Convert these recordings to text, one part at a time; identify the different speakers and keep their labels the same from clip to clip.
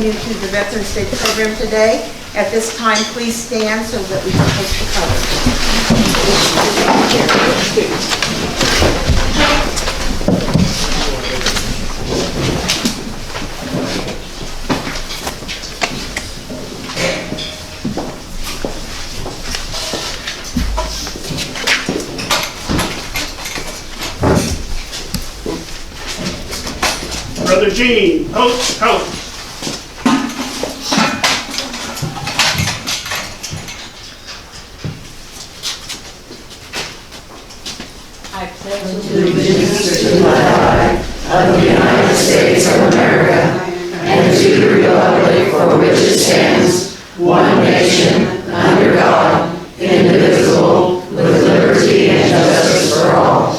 Speaker 1: New to the Veterans Day program today. At this time, please stand so that we can post the
Speaker 2: Brother Gene, post.
Speaker 3: I pledge allegiance to the flag of the United States of America and to the republic for which it stands, one nation, under God, indivisible, with liberty and justice for all.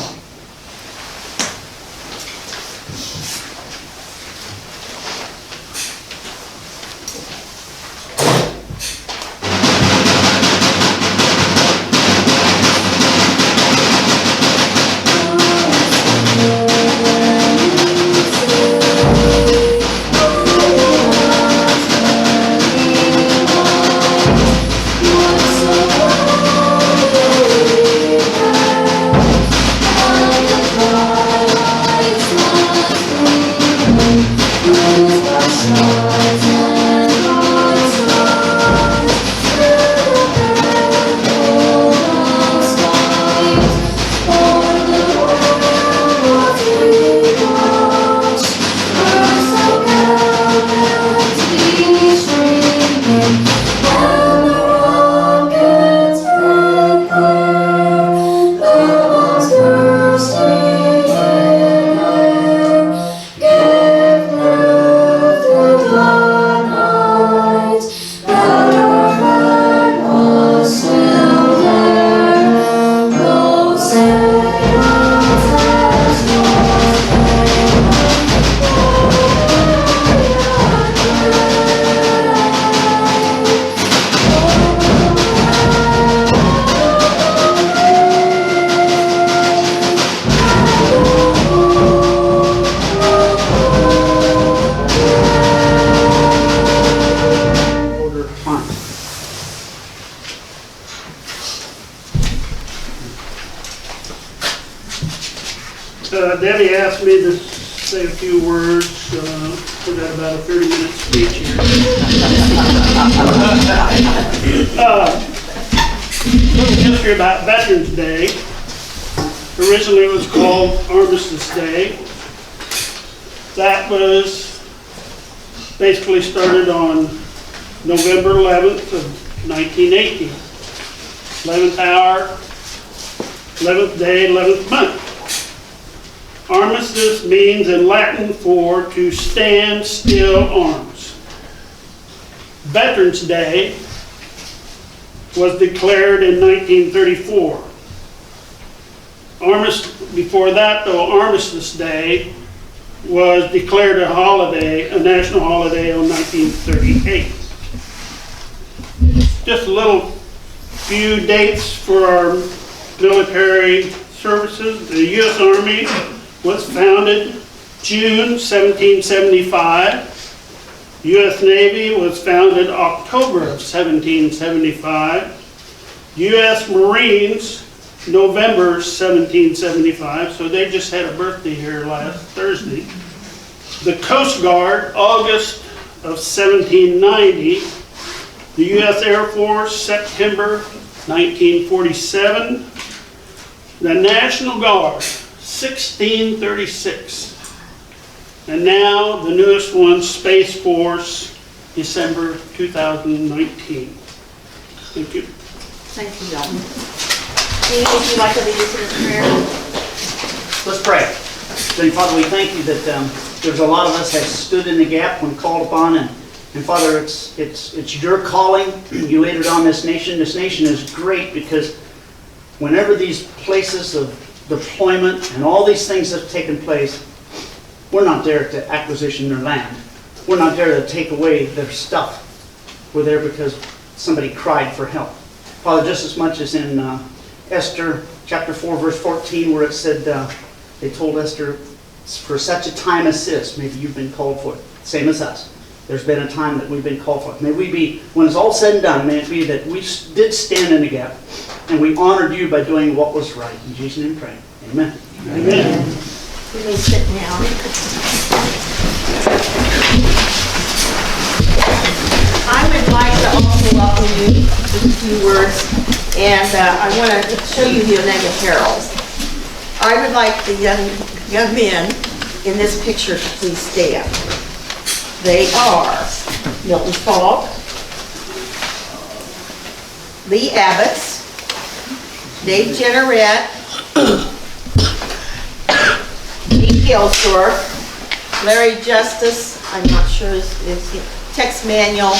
Speaker 2: Debbie asked me to say a few words. We got about a 30-minute speech here. Little history about Veterans Day. Originally it was called Armistice Day. That was basically started on November 11th of 1918. 11th hour, 11th day, 11th month. Armistice means in Latin for to stand still arms. Veterans Day was declared in 1934. Before that, though, Armistice Day was declared a holiday, a national holiday, on 1938. Just a little few dates for our military services. The U.S. Army was founded June 1775. U.S. Navy was founded October of 1775. U.S. Marines, November 1775, so they just had a birthday here last Thursday. The Coast Guard, August of 1790. The U.S. Air Force, September 1947. The National Guard, 1636. And now the newest one, Space Force, December 2019. Thank you.
Speaker 1: Thank you, Dalton. Dean, would you like to lead us in a prayer?
Speaker 4: Let's pray. Then, Father, we thank you that there's a lot of us have stood in the gap when called upon, and Father, it's your calling. You laid it on this nation. This nation is great because whenever these places of deployment and all these things have taken place, we're not there to acquisition their land. We're not there to take away their stuff. We're there because somebody cried for help. Father, just as much as in Esther chapter 4, verse 14, where it said, they told Esther, for such a time as this, maybe you've been called for it, same as us, there's been a time that we've been called for. May we be, when it's all said and done, may it be that we did stand in the gap and we honored you by doing what was right. In Jesus' name we pray. Amen.
Speaker 1: Amen. You may sit down. I would like to also welcome you with a few words, and I want to show you the Onaga Herald. I would like the young men in this picture to please stand. They are Milton Falk, Lee Abbots, Dave Jenneret, Pete Gilsdorf, Larry Justice, I'm not sure is Tex Manuel,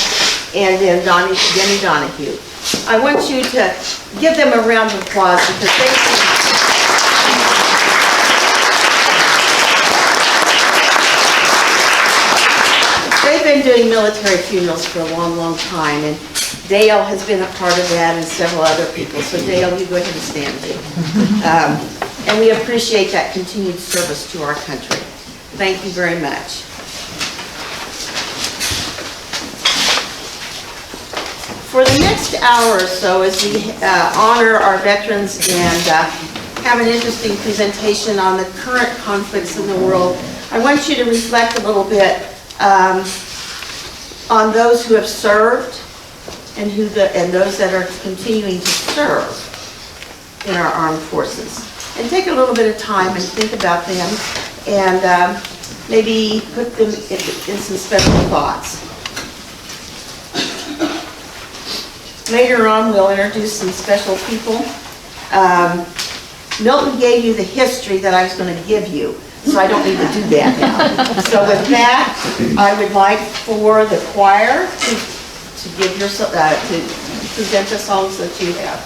Speaker 1: and then Denny Donahue. I want you to give them a round of applause because they've been doing military funerals for a long, long time, and Dale has been a part of that and several other people. So Dale, you go ahead and stand too. And we appreciate that continued service to our country. Thank you very much. For the next hour or so, as we honor our veterans and have an interesting presentation on the current conflicts in the world, I want you to reflect a little bit on those who have served and those that are continuing to serve in our armed forces. And take a little bit of time and think about them and maybe put them in some special thoughts. Later on, we'll introduce some special people. Milton gave you the history that I was going to give you, so I don't need to do that now. So with that, I would like for the choir to give your to present the songs that you have.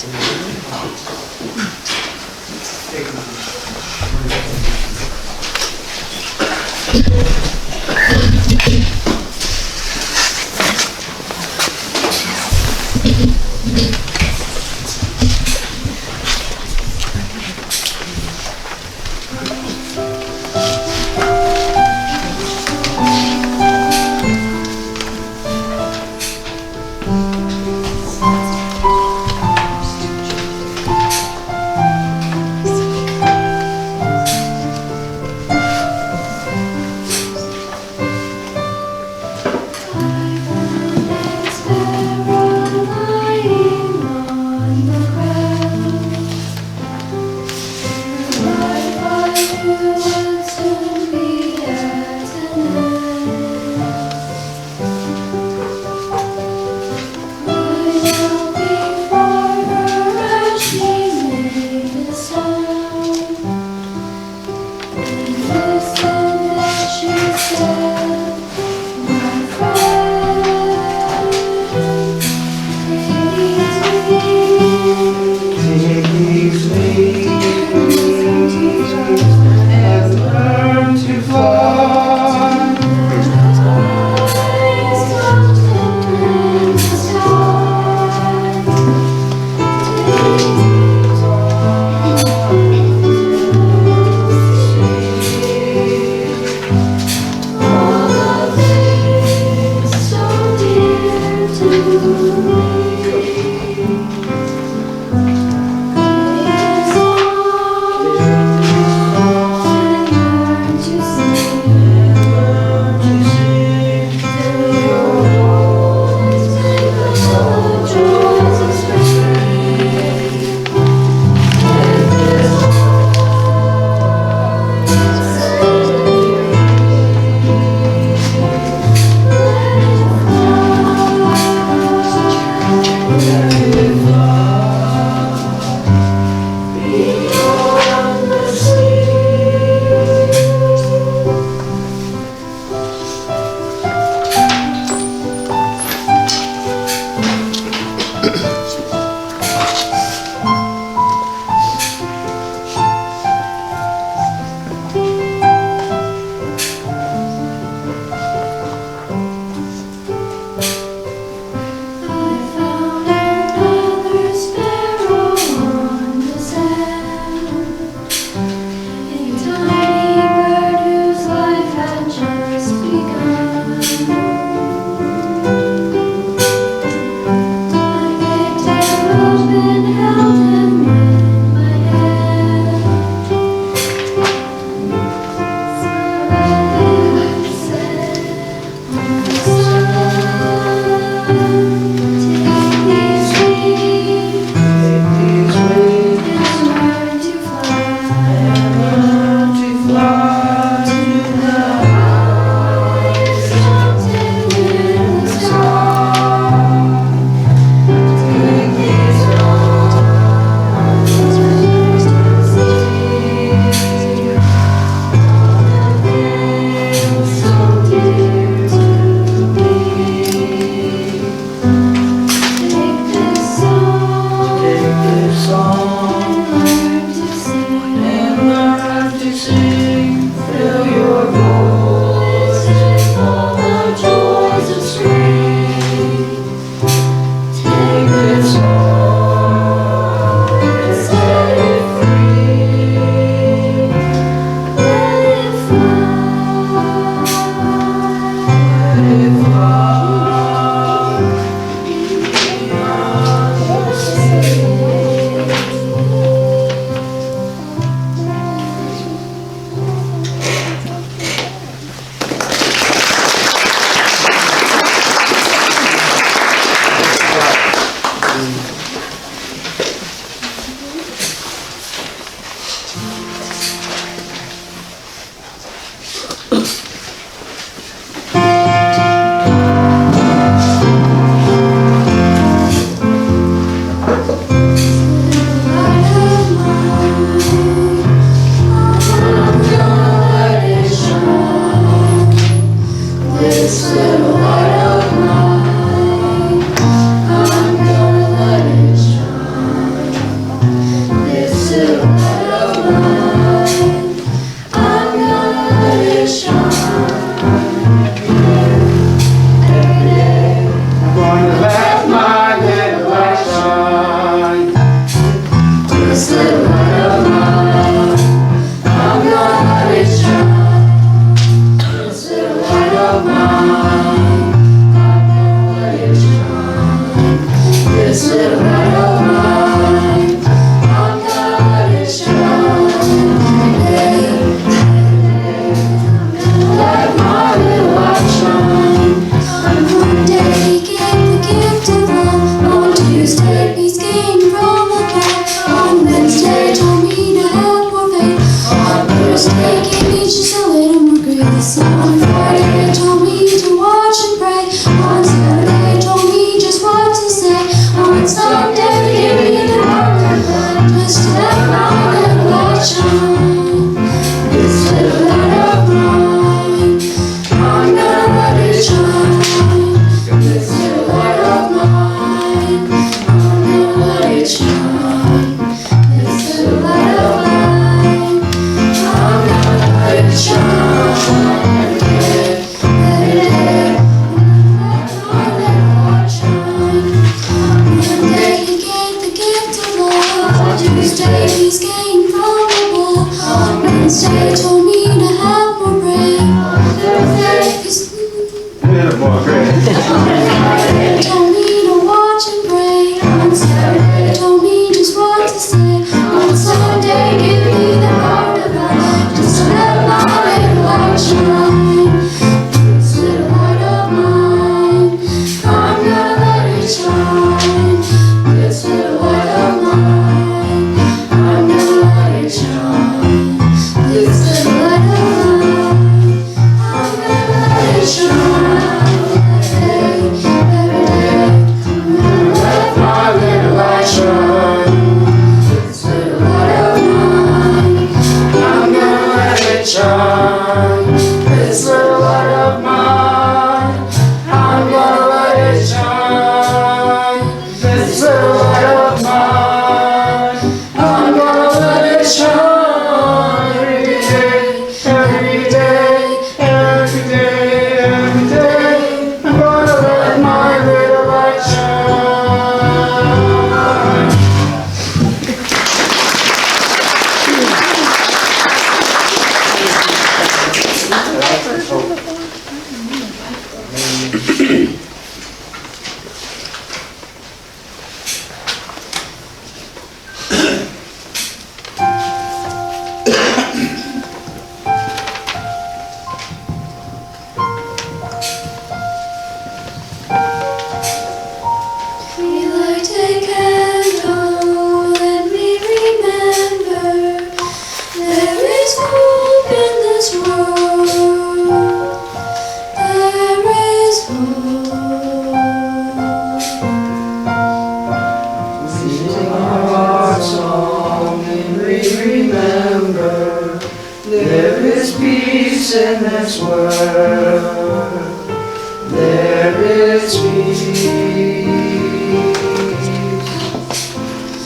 Speaker 3: its peace.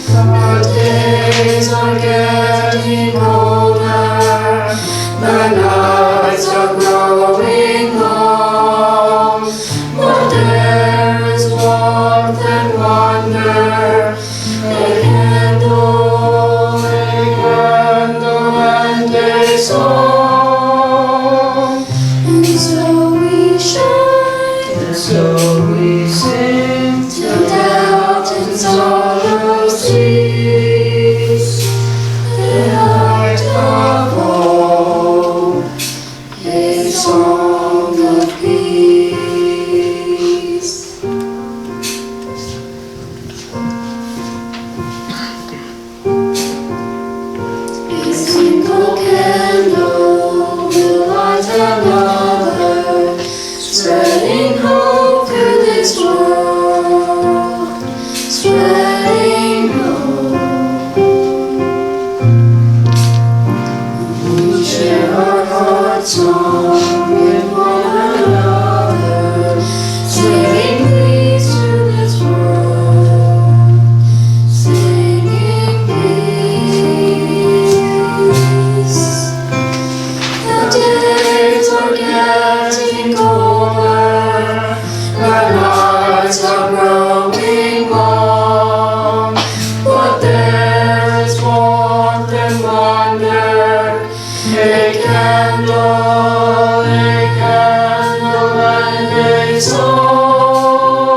Speaker 3: The days are getting colder, the nights are growing long, but there is warmth and wonder, a candle and a song. And so we shine, and so we sing, till doubt and sorrow cease. The heart of hope, a song of peace. A single candle will light another, spreading hope through this world, spreading hope. We share our heart's song with one another, singing peace to this world, singing peace. The days are getting colder, the nights are growing long, but there is warmth and wonder, a candle and a song.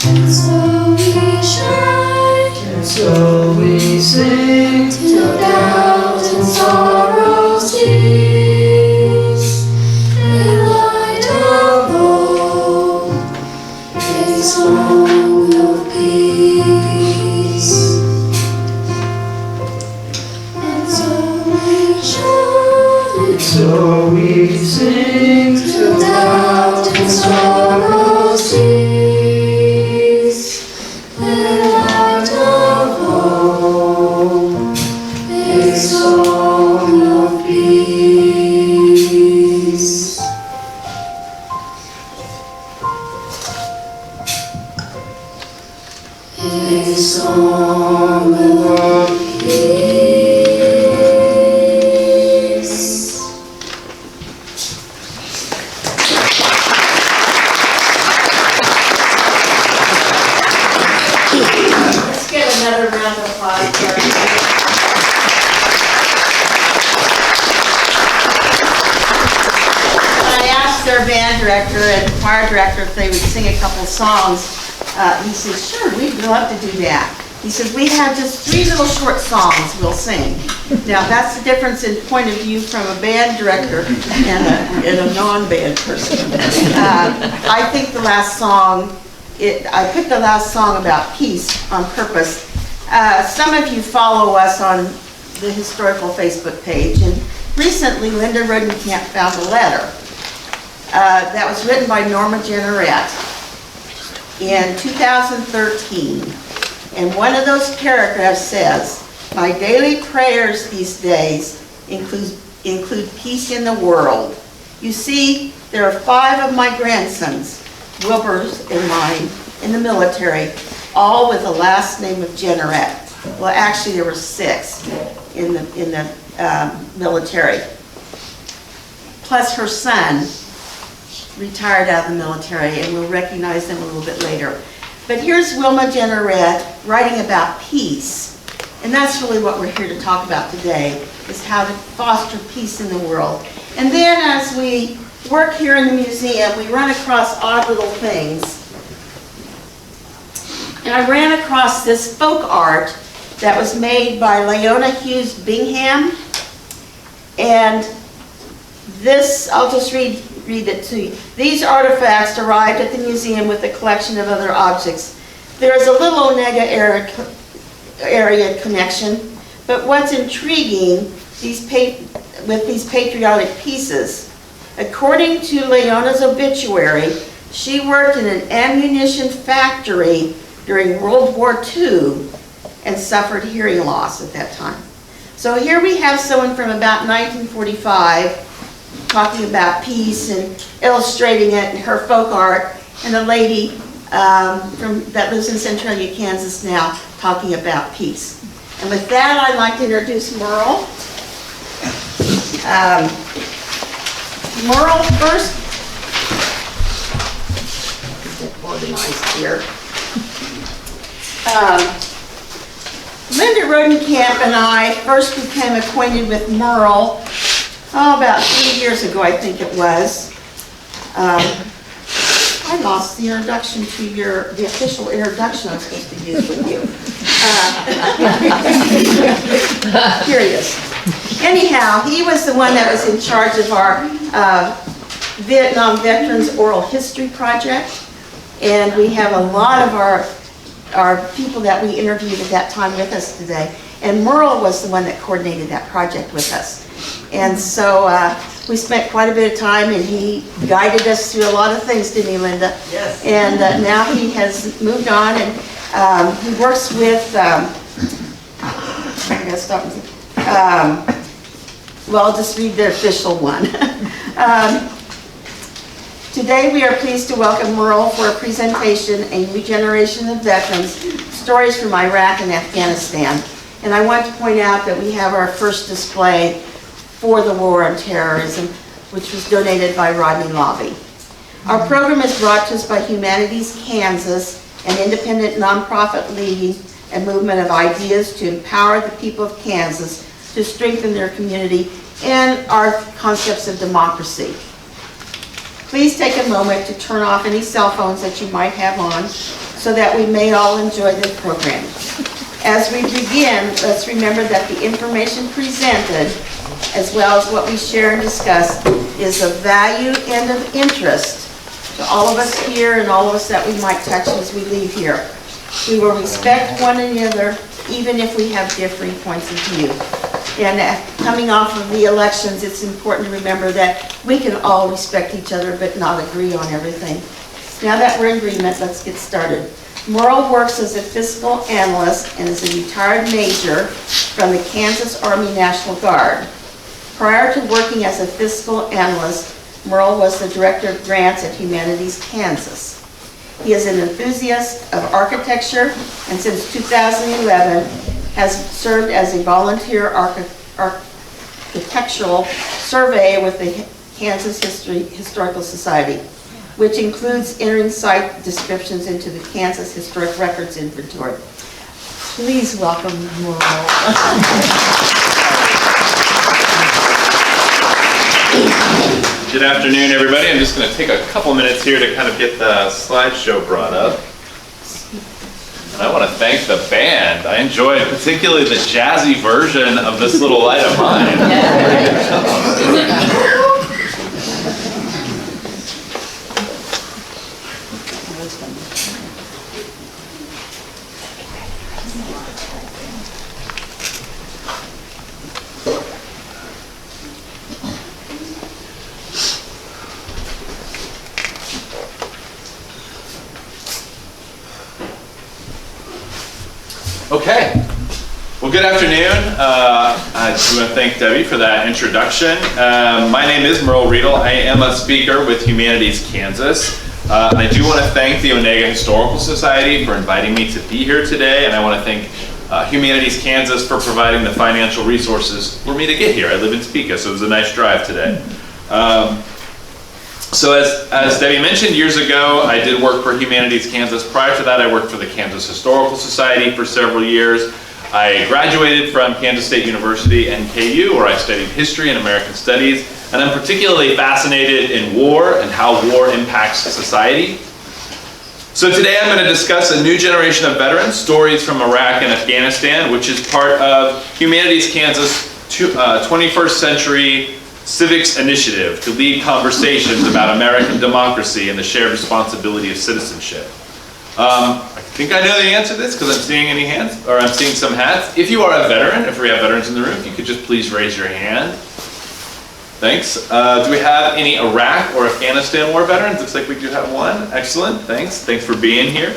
Speaker 3: And so we shine, and so we sing, till doubt and sorrow cease. A light of hope, a song of peace. And so we shine, and so we sing, till doubt and sorrow cease. A light of hope, a song of peace. A song of peace.
Speaker 1: Let's get another round of applause for our When I asked their band director and choir director if they would sing a couple songs, he said, sure, we'd love to do that. He said, we have just 3 little short songs we'll sing. Now, that's the difference in point of view from a band director and a non-band person. I think the last song, I picked the last song about peace on purpose. Some of you follow us on the historical Facebook page, and recently Linda Rodenkamp found a letter that was written by Norma Jenneret in 2013. And one of those paragraphs says, my daily prayers these days include peace in the world. You see, there are 5 of my grandsons, Wilbur's and mine, in the military, all with the last name of Jenneret. Well, actually, there were 6 in the military. Plus her son retired out of the military, and we'll recognize them a little bit later. But here's Wilma Jenneret writing about peace. And that's really what we're here to talk about today, is how to foster peace in the world. And then as we work here in the museum, we run across odd little things. And I ran across this folk art that was made by Leona Hughes Bingham. And this, I'll just read it to you. These artifacts arrived at the museum with a collection of other objects. There is a little Onaga area connection, but what's intriguing with these patriotic pieces, according to Leona's obituary, she worked in an ammunition factory during World War II and suffered hearing loss at that time. So here we have someone from about 1945 talking about peace and illustrating it in her folk art. and a lady that lives in Centralia, Kansas now, talking about peace. And with that, I'd like to introduce Murl. Murl first, get organized here. Linda Rodenkamp and I first became acquainted with Murl, about 3 years ago, I think it was. I lost the introduction to the official introduction I was supposed to use with you. Here he is. Anyhow, he was the one that was in charge of our Vietnam Veterans Oral History Project, and we have a lot of our people that we interviewed at that time with us today. And Murl was the one that coordinated that project with us. And so we spent quite a bit of time, and he guided us through a lot of things, didn't he, Linda? Yes. And now he has moved on, and he works with, I gotta stop. Well, I'll just read the official one. Today we are pleased to welcome Murl for a presentation, A New Generation of Veterans, Stories from Iraq and Afghanistan. And I want to point out that we have our first display for the War on Terrorism, which was donated by Rodney Lobby. Our program is brought to us by Humanities Kansas, an independent nonprofit leading a movement of ideas to empower the people of Kansas to strengthen their community and our concepts of democracy. Please take a moment to turn off any cell phones that you might have on so that we may all enjoy the program. As we begin, let's remember that the information presented, as well as what we share and discuss, is of value and of interest to all of us here and all of us that we might touch as we leave here. We will respect one another, even if we have differing points of view. And coming off of the elections, it's important to remember that we can all respect each other but not agree on everything. Now that we're in agreement, let's get started. Murl works as a fiscal analyst and is a retired major from the Kansas Army National Guard. Prior to working as a fiscal analyst, Murl was the director of grants at Humanities Kansas. He is an enthusiast of architecture and since 2011 has served as a volunteer architectural surveyor with the Kansas Historical Society, which includes entering site descriptions into the Kansas Historic Records Inventory. Please welcome Murl.
Speaker 5: Good afternoon, everybody. I'm just going to take a couple minutes here to kind of get the slideshow brought up. And I want to thank the band. I enjoyed particularly the jazzy version of This Little Light of Mine. Okay. Well, good afternoon. I just want to thank Debbie for that introduction. My name is Murl Riedel. I am a speaker with Humanities Kansas. And I do want to thank the Onaga Historical Society for inviting me to be here today. And I want to thank Humanities Kansas for providing the financial resources for me to get here. I live in Topeka, so it was a nice drive today. So as Debbie mentioned, years ago, I did work for Humanities Kansas. Prior to that, I worked for the Kansas Historical Society for several years. I graduated from Kansas State University and KU, where I studied history and American studies. And I'm particularly fascinated in war and how war impacts society. So today I'm going to discuss A New Generation of Veterans, Stories from Iraq and Afghanistan, which is part of Humanities Kansas 21st Century Civics Initiative to lead conversations about American democracy and the shared responsibility of citizenship. I think I know the answer to this because I'm seeing any hands, or I'm seeing some hats. If you are a veteran, if we have veterans in the room, if you could just please raise your hand. Thanks. Do we have any Iraq or Afghanistan war veterans? Looks like we do have one. Excellent. Thanks. Thanks for being here.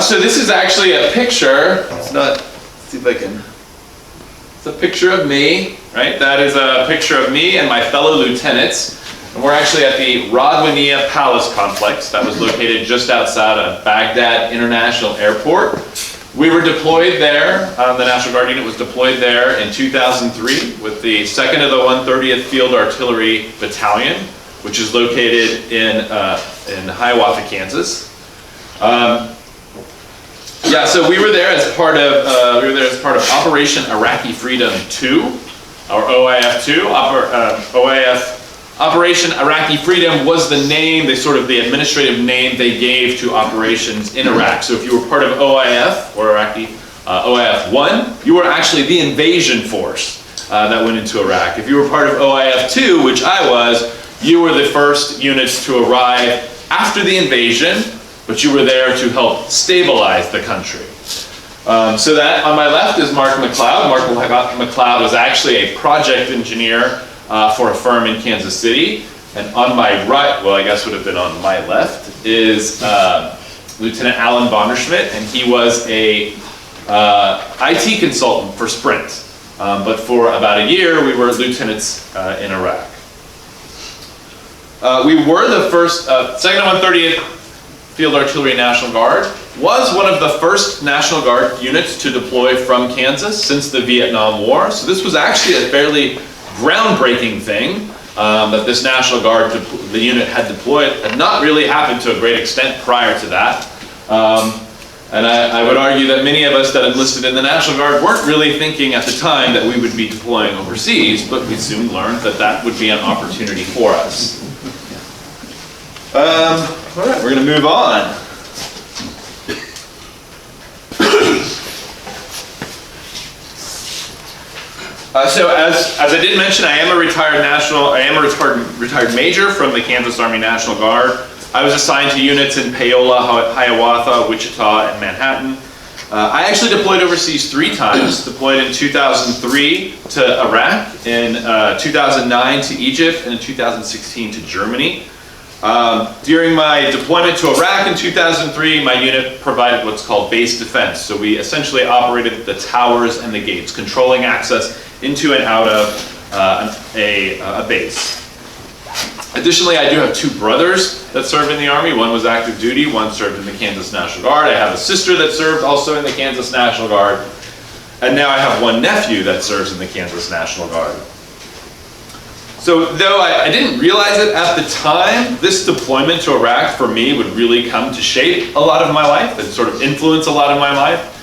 Speaker 5: So this is actually a picture. It's not, let's see if I can. It's a picture of me, right? That is a picture of me and my fellow lieutenants And we're actually at the Radwaniyah Palace Complex that was located just outside of Baghdad International Airport. We were deployed there, the National Guard unit was deployed there in 2003 with the 2nd of the 130th Field Artillery Battalion, which is located in Hiawatha, Kansas. Yeah, so we were there as part of Operation Iraqi Freedom 2, or OIF 2. Operation Iraqi Freedom was the name, the administrative name they gave to operations in Iraq. So if you were part of OIF, or Iraqi, OIF 1, you were actually the invasion force that went into Iraq. If you were part of OIF 2, which I was, you were the first units to arrive after the invasion, but you were there to help stabilize the country. So that on my left is Mark McLeod. Mark McLeod was actually a project engineer for a firm in Kansas City. And on my right, well, I guess would have been on my left, is Lieutenant Alan Bonderschmidt, and he was a IT consultant for Sprint. But for about a year, we were lieutenants in Iraq. We were the first, 2nd and 130th Field Artillery National Guard was one of the first National Guard units to deploy from Kansas since the Vietnam War. So this was actually a fairly groundbreaking thing that this National Guard, the unit had deployed, had not really happened to a great extent prior to that. And I would argue that many of us that enlisted in the National Guard weren't really thinking at the time that we would be deploying overseas, but we soon learned that that would be an opportunity for us. All right, we're going to move on. So as I did mention, I am a retired major from the Kansas Army National Guard. I was assigned to units in Paola, Hiawatha, Wichita, and Manhattan. I actually deployed overseas 3 times. Deployed in 2003 to Iraq, in 2009 to Egypt, and in 2016 to Germany. During my deployment to Iraq in 2003, my unit provided what's called base defense. So we essentially operated the towers and the gates, controlling access into and out of a base. Additionally, I do have 2 brothers that served in the Army. One was active duty, one served in the Kansas National Guard. I have a sister that served also in the Kansas National Guard. And now I have one nephew that serves in the Kansas National Guard. So though I didn't realize it at the time, this deployment to Iraq for me would really come to shape a lot of my life and sort of influence a lot of my life.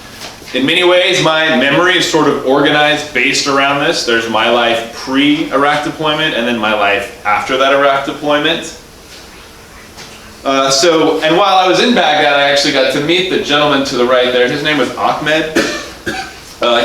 Speaker 5: In many ways, my memory is sort of organized based around this. There's my life pre-Iraq deployment and then my life after that Iraq deployment. And while I was in Baghdad, I actually got to meet the gentleman to the right there. His name was Ahmed.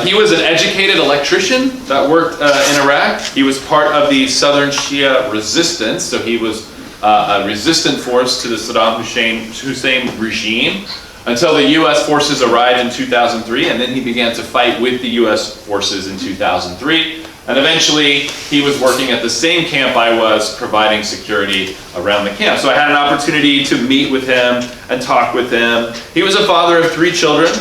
Speaker 5: He was an educated electrician that worked in Iraq. He was part of the Southern Shia resistance, so he was a resistant force to the Saddam Hussein regime until the U.S. forces arrived in 2003, and then he began to fight with the U.S. forces in 2003. And eventually, he was working at the same camp I was, providing security around the camp. So I had an opportunity to meet with him and talk with him. He was a father of 3 children.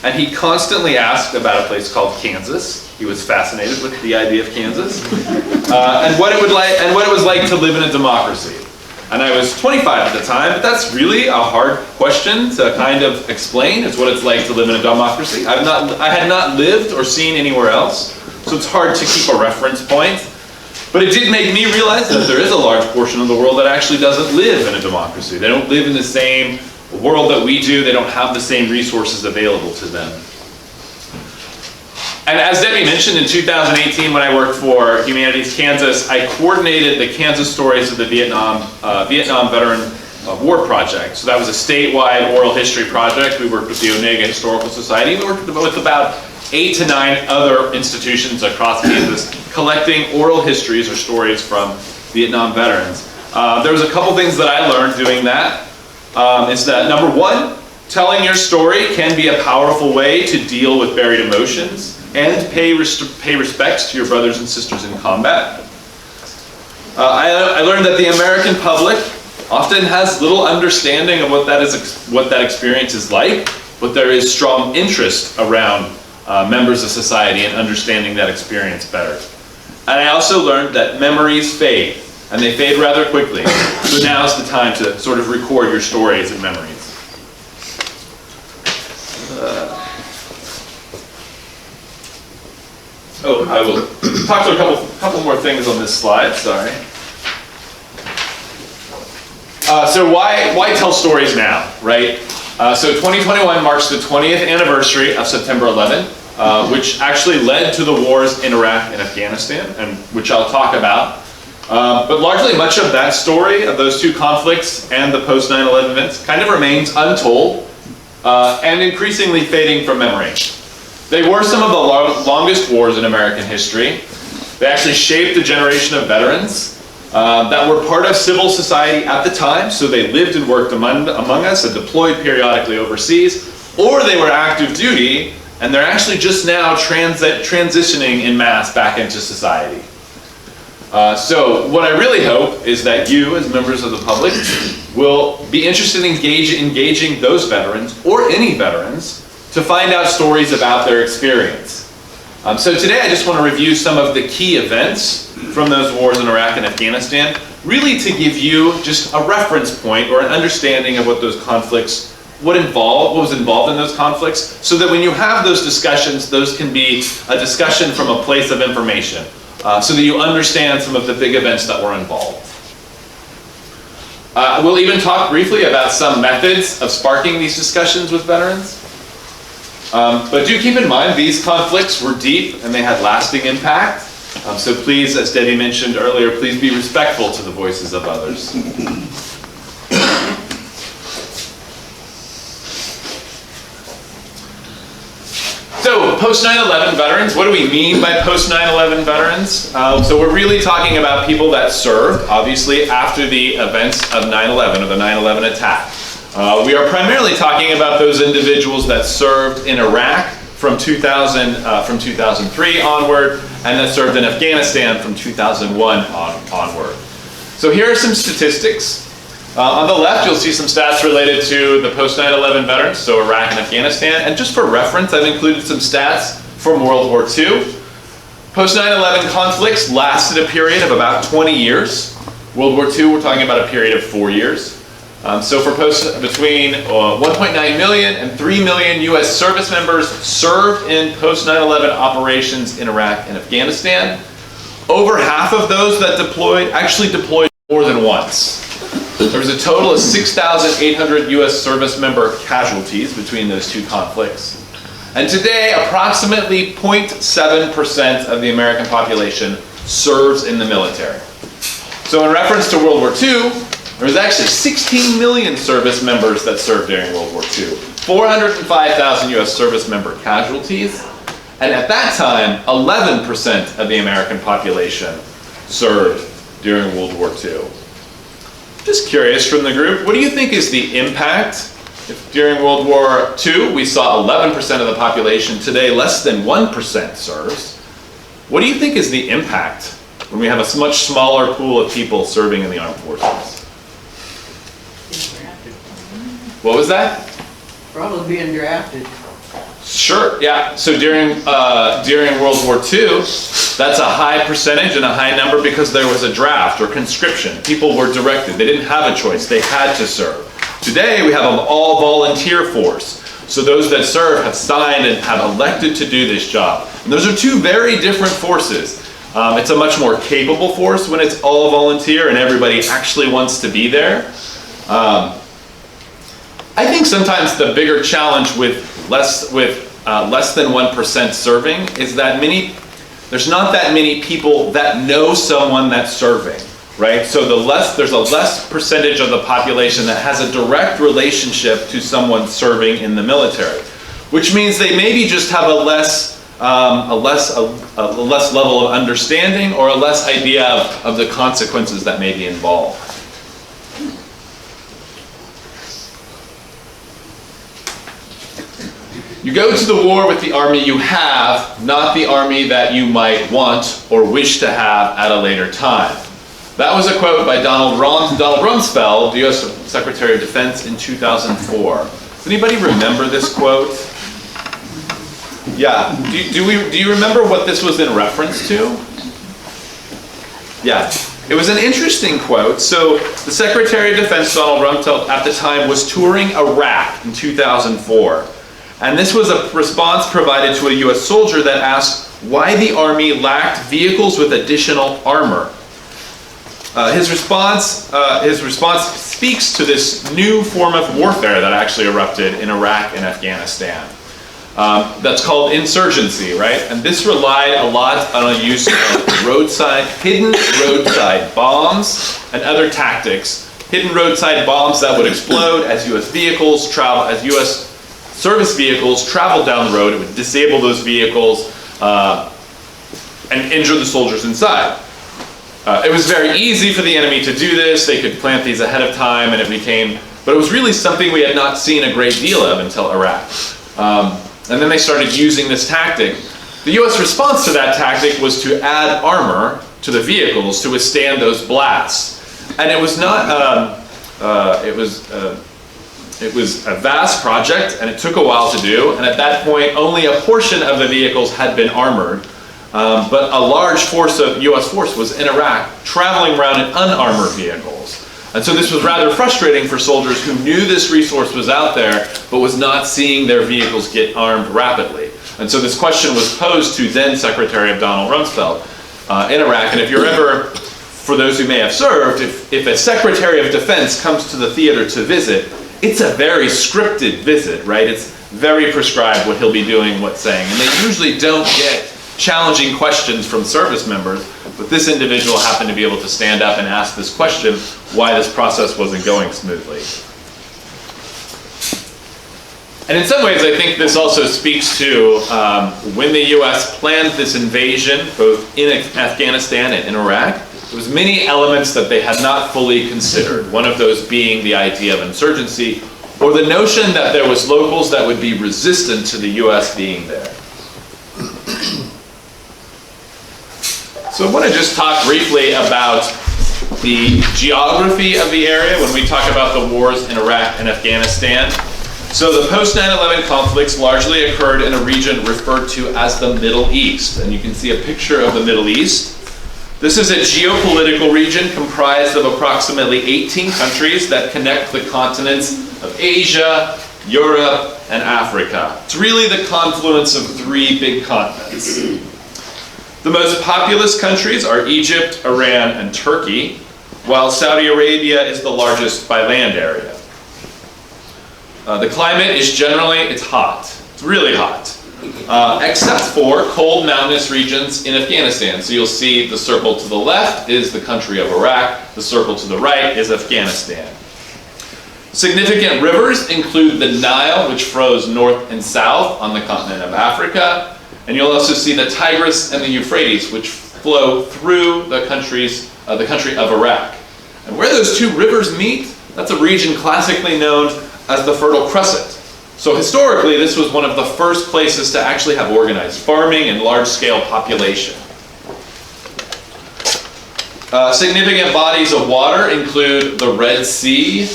Speaker 5: And he constantly asked about a place called Kansas. He was fascinated with the idea of Kansas, and what it was like to live in a democracy. And I was 25 at the time, but that's really a hard question to kind of explain. It's what it's like to live in a democracy. I had not lived or seen anywhere else, so it's hard to keep a reference point. But it did make me realize that there is a large portion of the world that actually doesn't live in a democracy. They don't live in the same world that we do. They don't have the same resources available to them. And as Debbie mentioned, in 2018 when I worked for Humanities Kansas, I coordinated the Kansas Stories of the Vietnam Veteran War Project. So that was a statewide oral history project. We worked with the Onaga Historical Society. We worked with about 8 to 9 other institutions across Kansas collecting oral histories or stories from Vietnam veterans. There was a couple things that I learned doing that. It's that number 1, telling your story can be a powerful way to deal with buried emotions and pay respects to your brothers and sisters in combat. I learned that the American public often has little understanding of what that experience is like, but there is strong interest around members of society in understanding that experience better. And I also learned that memories fade, and they fade rather quickly. So now's the time to sort of record your stories and memories. I will talk to a couple more things on this slide, sorry. So why tell stories now, right? So 2021 marks the 20th anniversary of September 11, which actually led to the wars in Iraq and Afghanistan, and which I'll talk about. But largely much of that story of those two conflicts and the post 9/11 events kind of remains untold and increasingly fading from memory. They were some of the longest wars in American history. They actually shaped a generation of veterans that were part of civil society at the time, so they lived and worked among us and deployed periodically overseas, or they were active duty, and they're actually just now transitioning in mass back into society. So what I really hope is that you, as members of the public, will be interested in engaging those veterans, or any veterans, to find out stories about their experience. So today I just want to review some of the key events from those wars in Iraq and Afghanistan, really to give you just a reference point or an understanding of what those conflicts what was involved in those conflicts, so that when you have those discussions, those can be a discussion from a place of information, so that you understand some of the big events that were involved. We'll even talk briefly about some methods of sparking these discussions with veterans. But do keep in mind, these conflicts were deep and they had lasting impact. So please, as Debbie mentioned earlier, please be respectful to the voices of others. So, post 9/11 veterans, what do we mean by post 9/11 veterans? So we're really talking about people that served, obviously, after the events of 9/11, or the 9/11 attack. We are primarily talking about those individuals that served in Iraq from 2003 onward, and that served in Afghanistan from 2001 onward. So here are some statistics. On the left, you'll see some stats related to the post 9/11 veterans, so Iraq and Afghanistan. And just for reference, I've included some stats from World War II. Post 9/11 conflicts lasted a period of about 20 years. World War II, we're talking about a period of 4 years. So for between 1.9 million and 3 million U.S. service members served in post 9/11 operations in Iraq and Afghanistan. Over half of those that actually deployed more than once. There was a total of 6,800 U.S. service member casualties between those two conflicts. And today, approximately 0.7% of the American population serves in the military. So in reference to World War II, there was actually 16 million service members that served during World War II, 405,000 U.S. service member casualties, and at that time, 11% of the American population served during World War II. Just curious from the group, what do you think is the impact? If during World War II we saw 11% of the population, today less than 1% serves. What do you think is the impact when we have a much smaller pool of people serving in the armed forces? What was that?
Speaker 1: Probably being drafted.
Speaker 5: Sure, yeah. So during World War II, that's a high percentage and a high number because there was a draft or conscription. People were directed. They didn't have a choice. They had to serve. Today, we have an all-volunteer force. So those that serve have signed and have elected to do this job. And those are two very different forces. It's a much more capable force when it's all volunteer and everybody actually wants to be there. I think sometimes the bigger challenge with less than 1% serving is that there's not that many people that know someone that's serving, right? So there's a less percentage of the population that has a direct relationship to someone serving in the military, which means they maybe just have a less level of understanding or a less idea of the consequences that may be involved. You go to the war with the army you have, not the army that you might want or wish to have at a later time. That was a quote by Donald Rumsfeld, the U.S. Secretary of Defense in 2004. Does anybody remember this quote? Yeah. Do you remember what this was in reference to? Yeah. It was an interesting quote. So the Secretary of Defense, Donald Rumsfeld, at the time was touring Iraq in 2004. And this was a response provided to a U.S. soldier that asked why the Army lacked vehicles with additional armor. His response speaks to this new form of warfare that actually erupted in Iraq and Afghanistan. That's called insurgency, right? And this relied a lot on the use of hidden roadside bombs and other tactics. Hidden roadside bombs that would explode as U.S. U.S. service vehicles traveled down the road. It would disable those vehicles and injure the soldiers inside. It was very easy for the enemy to do this. They could plant these ahead of time, and but it was really something we had not seen a great deal of until Iraq. And then they started using this tactic. The U.S. response to that tactic was to add armor to the vehicles to withstand those blasts. And it was not, it was a vast project, and it took a while to do. And at that point, only a portion of the vehicles had been armored. But a large force of U.S. force was in Iraq traveling around in unarmored vehicles. And so this was rather frustrating for soldiers who knew this resource was out there, but was not seeing their vehicles get armed rapidly. And so this question was posed to then Secretary of Donald Rumsfeld in Iraq. And if you're ever, for those who may have served, if a Secretary of Defense comes to the theater to visit, it's a very scripted visit, right? It's very prescribed what he'll be doing, what's saying. And they usually don't get challenging questions from service members, but this individual happened to be able to stand up and ask this question, why this process wasn't going smoothly. And in some ways, I think this also speaks to when the U.S. planned this invasion, both in Afghanistan and in Iraq, there was many elements that they had not fully considered. One of those being the idea of insurgency, or the notion that there was locals that would be resistant to the U.S. being there. So I want to just talk briefly about the geography of the area when we talk about the wars in Iraq and Afghanistan. So the post-9/11 conflicts largely occurred in a region referred to as the Middle East. And you can see a picture of the Middle East. This is a geopolitical region comprised of approximately 18 countries that connect the continents of Asia, Europe, and Africa. It's really the confluence of three big continents. The most populous countries are Egypt, Iran, and Turkey, while Saudi Arabia is the largest by land area. The climate is it's hot. It's really hot, except for cold mountainous regions in Afghanistan. So you'll see the circle to the left is the country of Iraq, the circle to the right is Afghanistan. Significant rivers include the Nile, which flows north and south on the continent of Africa, and you'll also see the Tigris and the Euphrates, which flow through the country of Iraq. And where those two rivers meet, that's a region classically known as the Fertile Crescent. So historically, this was one of the first places to actually have organized farming and large-scale population. Significant bodies of water include the Red Sea,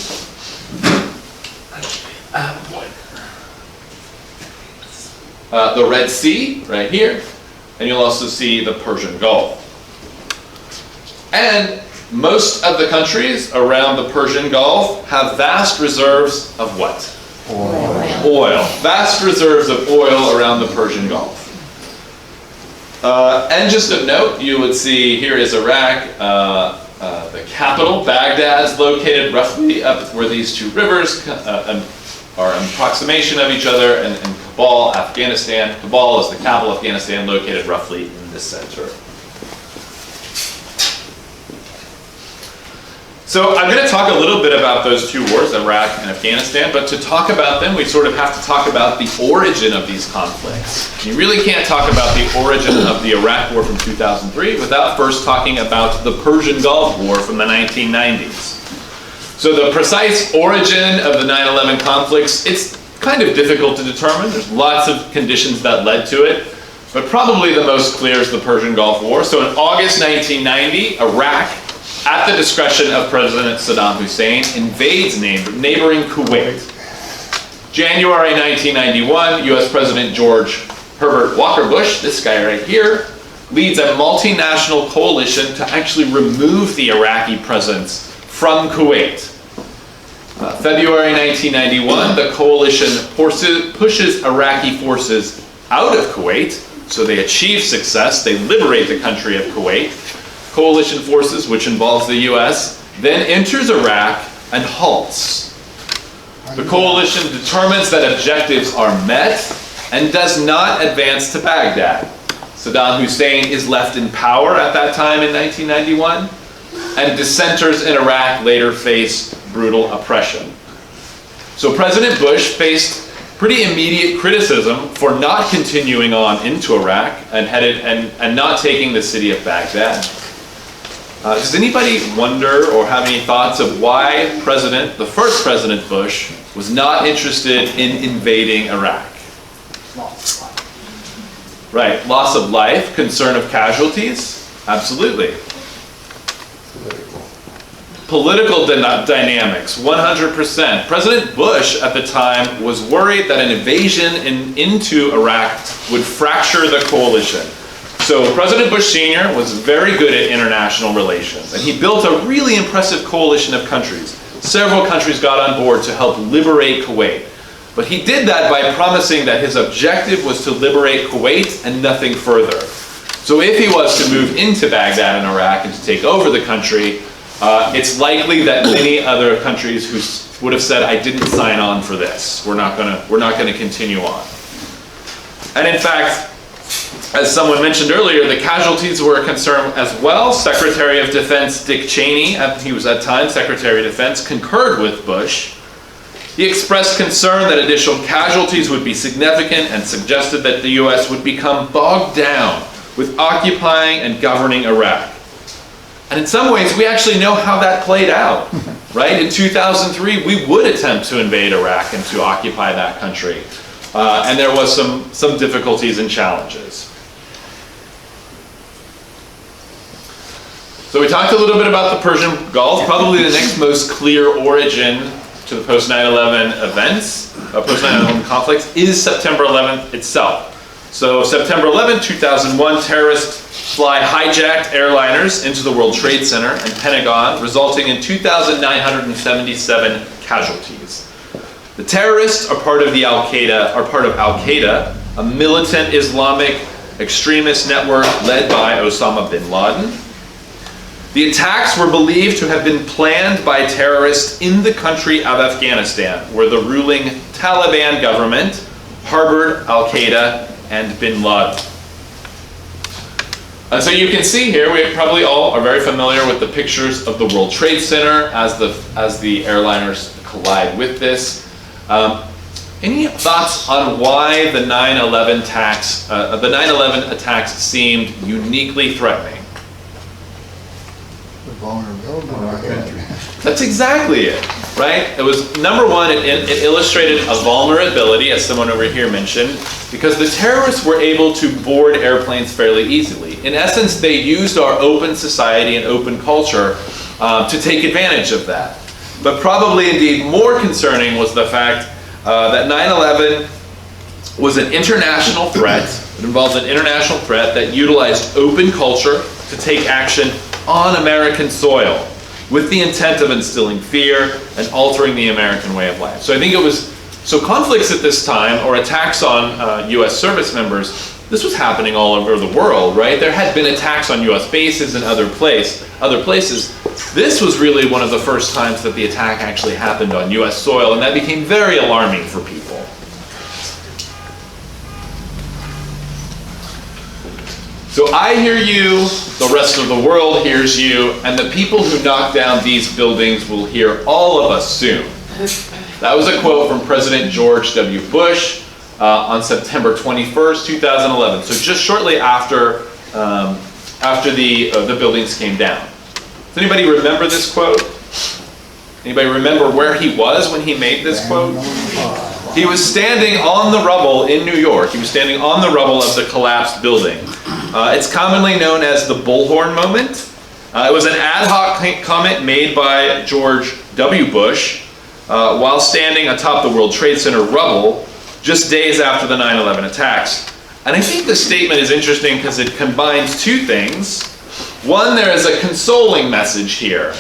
Speaker 5: right here, and you'll also see the Persian Gulf. And most of the countries around the Persian Gulf have vast reserves of what? Oil. Vast reserves of oil around the Persian Gulf. And just of note, you would see here is Iraq, the capital, Baghdad, is located roughly up where these two rivers are in approximation of each other, and Kabul, Afghanistan. Kabul is the capital of Afghanistan, located roughly in the center. So I'm going to talk a little bit about those two wars, Iraq and Afghanistan, but to talk about them, we sort of have to talk about the origin of these conflicts. You really can't talk about the origin of the Iraq War from 2003 without first talking about the Persian Gulf War from the 1990s. So the precise origin of the 9/11 conflicts, it's kind of difficult to determine. There's lots of conditions that led to it, but probably the most clear is the Persian Gulf War. So in August 1990, Iraq, at the discretion of President Saddam Hussein, invades neighboring Kuwait. January 1991, U.S. President George Herbert Walker Bush, this guy right here, leads a multinational coalition to actually remove the Iraqi presence from Kuwait. February 1991, the coalition pushes Iraqi forces out of Kuwait, so they achieve success. They liberate the country of Kuwait. Coalition forces, which involves the US, then enters Iraq and halts. The coalition determines that objectives are met and does not advance to Baghdad. Saddam Hussein is left in power at that time in 1991, and dissenters in Iraq later face brutal oppression. So President Bush faced pretty immediate criticism for not continuing on into Iraq and not taking the city of Baghdad. Does anybody wonder or have any thoughts of why the first President Bush was not interested in invading Iraq? Right, loss of life, concern of casualties, absolutely. Political dynamics, 100%. President Bush at the time was worried that an invasion into Iraq would fracture the coalition. So President Bush Sr. was very good at international relations, and he built a really impressive coalition of countries. Several countries got on board to help liberate Kuwait. But he did that by promising that his objective was to liberate Kuwait and nothing further. So if he was to move into Baghdad in Iraq and to take over the country, it's likely that many other countries who would have said, "I didn't sign on for this. We're not going to continue on." And in fact, as someone mentioned earlier, the casualties were a concern as well. Secretary of Defense Dick Cheney, he was at times Secretary of Defense, concurred with Bush. He expressed concern that additional casualties would be significant and suggested that the U.S. would become bogged down with occupying and governing Iraq. And in some ways, we actually know how that played out, right? In 2003, we would attempt to invade Iraq and to occupy that country. And there was some difficulties and challenges. So we talked a little bit about the Persian Gulf, probably the next most clear origin to the post-9/11 events, post-9/11 conflicts, is September 11th itself. So September 11th, 2001, terrorists fly hijacked airliners into the World Trade Center and Pentagon, resulting in 2,977 casualties. The terrorists are part of Al-Qaeda, a militant Islamic extremist network led by Osama bin Laden. The attacks were believed to have been planned by terrorists in the country of Afghanistan, where the ruling Taliban government harbored Al-Qaeda and bin Laden. And so you can see here, we probably all are very familiar with the pictures of the World Trade Center as the airliners collide with this. Any thoughts on why the 9/11 attacks seemed uniquely threatening?
Speaker 6: The vulnerability of our country.
Speaker 5: That's exactly it, right? It was, number one, it illustrated a vulnerability, as someone over here mentioned, because the terrorists were able to board airplanes fairly easily. In essence, they used our open society and open culture to take advantage of that. But probably indeed more concerning was the fact that 9/11 was an international threat. It involved an international threat that utilized open culture to take action on American soil with the intent of instilling fear and altering the American way of life. So I think it was, so conflicts at this time, or attacks on US service members, this was happening all over the world, right? There had been attacks on US bases and other places. This was really one of the first times that the attack actually happened on US soil, and that became very alarming for people. So I hear you, the rest of the world hears you, and the people who knock down these buildings will hear all of us soon. That was a quote from President George W. Bush on September 21st, 2011. So just shortly after the buildings came down. Does anybody remember this quote? Anybody remember where he was when he made this quote? He was standing on the rubble in New York. He was standing on the rubble of the collapsed building. It's commonly known as the bullhorn moment. It was an ad hoc comment made by George W. Bush while standing atop the World Trade Center rubble just days after the 9/11 attacks. And I think the statement is interesting because it combines two things. One, there is a consoling message here.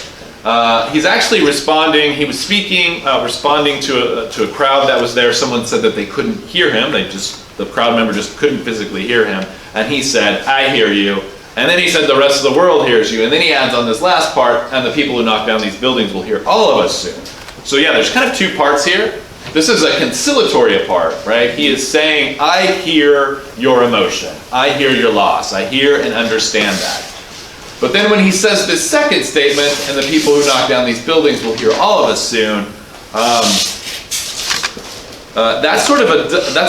Speaker 5: He's actually responding, he was speaking, responding to a crowd that was there. Someone said that they couldn't hear him. The crowd member just couldn't physically hear him. And he said, I hear you. And then he said, the rest of the world hears you. And then he adds on this last part, and the people who knock down these buildings will hear all of us soon. So yeah, there's kind of two parts here. This is a conciliatory part, right? He is saying, I hear your emotion. I hear your loss. I hear and understand that. But then when he says this second statement, and the people who knock down these buildings will hear all of us soon, that's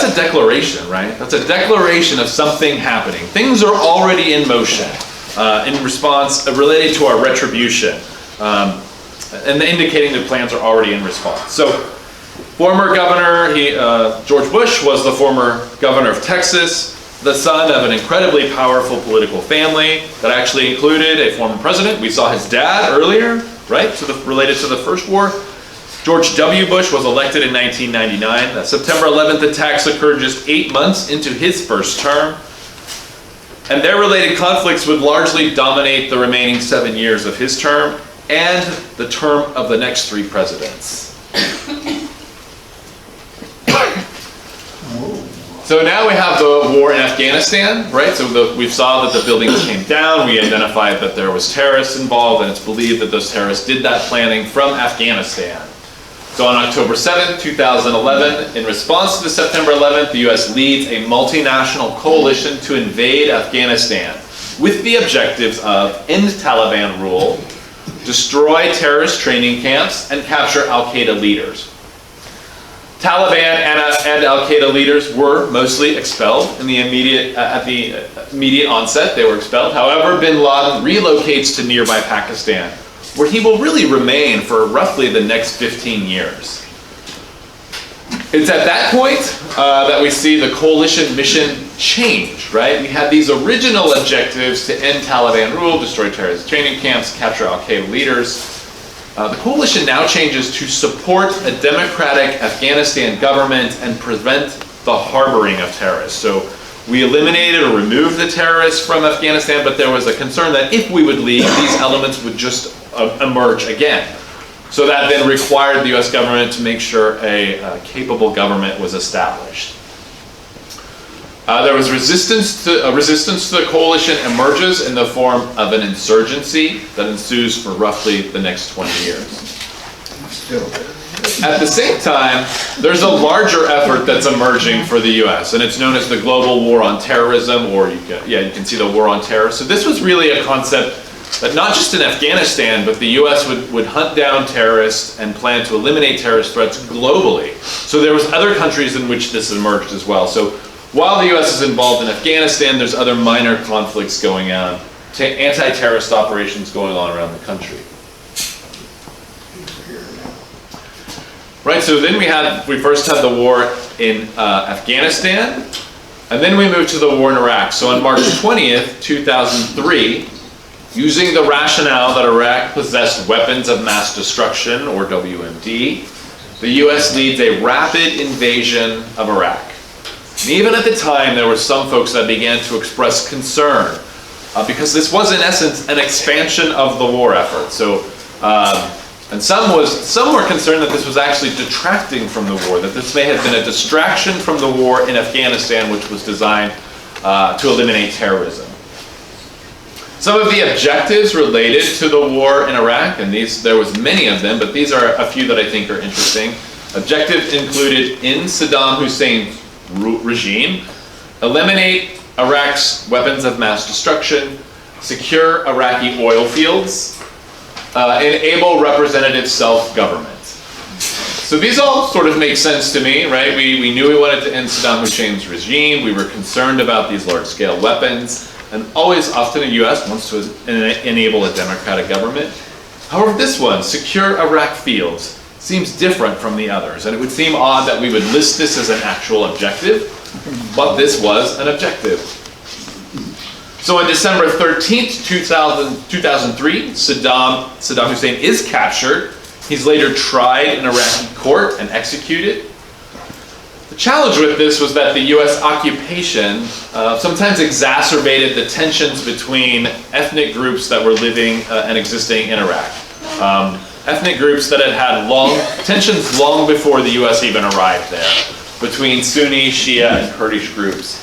Speaker 5: a declaration, right? That's a declaration of something happening. Things are already in motion in response, related to our retribution, and indicating that plans are already in response. So, former governor, George Bush was the former governor of Texas, the son of an incredibly powerful political family that actually included a former president. We saw his dad earlier, right, related to the first war. George W. Bush was elected in 1999. The September 11th attacks occurred just 8 months into his first term. And their related conflicts would largely dominate the remaining 7 years of his term and the term of the next 3 presidents. So now we have the war in Afghanistan, right? So we saw that the buildings came down. We identified that there was terrorists involved, and it's believed that those terrorists did that planning from Afghanistan. So on October 7th, 2011, in response to the September 11th, the U.S. leads a multinational coalition to invade Afghanistan with the objectives of end Taliban rule, destroy terrorist training camps, and capture al-Qaeda leaders. Taliban and al-Qaeda leaders were mostly expelled at the immediate onset. They were expelled. However, bin Laden relocates to nearby Pakistan, where he will really remain for roughly the next 15 years. It's at that point that we see the coalition mission change, right? We had these original objectives to end Taliban rule, destroy terrorist training camps, capture al-Qaeda leaders. The coalition now changes to support a democratic Afghanistan government and prevent the harboring of terrorists. So we eliminated or removed the terrorists from Afghanistan, but there was a concern that if we would leave, these elements would just emerge again. So that then required the US government to make sure a capable government was established. There was resistance to the coalition emerges in the form of an insurgency that ensues for roughly the next 20 years. At the same time, there's a larger effort that's emerging for the US, and it's known as the Global War on Terrorism, or you can see the War on Terror. So this was really a concept that not just in Afghanistan, but the US would hunt down terrorists and plan to eliminate terrorist threats globally. So there was other countries in which this emerged as well. So while the US is involved in Afghanistan, there's other minor conflicts going on, anti-terrorist operations going on around the country. Right, so then we first had the war in Afghanistan, and then we moved to the war in Iraq. So on March 20th, 2003, using the rationale that Iraq possessed weapons of mass destruction, or WMD, the US leads a rapid invasion of Iraq. And even at the time, there were some folks that began to express concern because this was, in essence, an expansion of the war effort. So, and some were concerned that this was actually detracting from the war, that this may have been a distraction from the war in Afghanistan, which was designed to eliminate terrorism. Some of the objectives related to the war in Iraq, and there was many of them, but these are a few that I think are interesting. Objectives included in Saddam Hussein's regime, eliminate Iraq's weapons of mass destruction, secure Iraqi oil fields, enable representative self-government. So these all sort of make sense to me, right? We knew we wanted to end Saddam Hussein's regime. We were concerned about these large-scale weapons, and often the US wants to enable a democratic government. However, this one, secure Iraq fields, seems different from the others, and it would seem odd that we would list this as an actual objective, but this was an objective. So on December 13th, 2003, Saddam Hussein is captured. He's later tried in Iraqi court and executed. The challenge with this was that the U.S. occupation sometimes exacerbated the tensions between ethnic groups that were living and existing in Iraq. Ethnic groups that had had tensions long before the U.S. even arrived there, between Sunni, Shia, and Kurdish groups.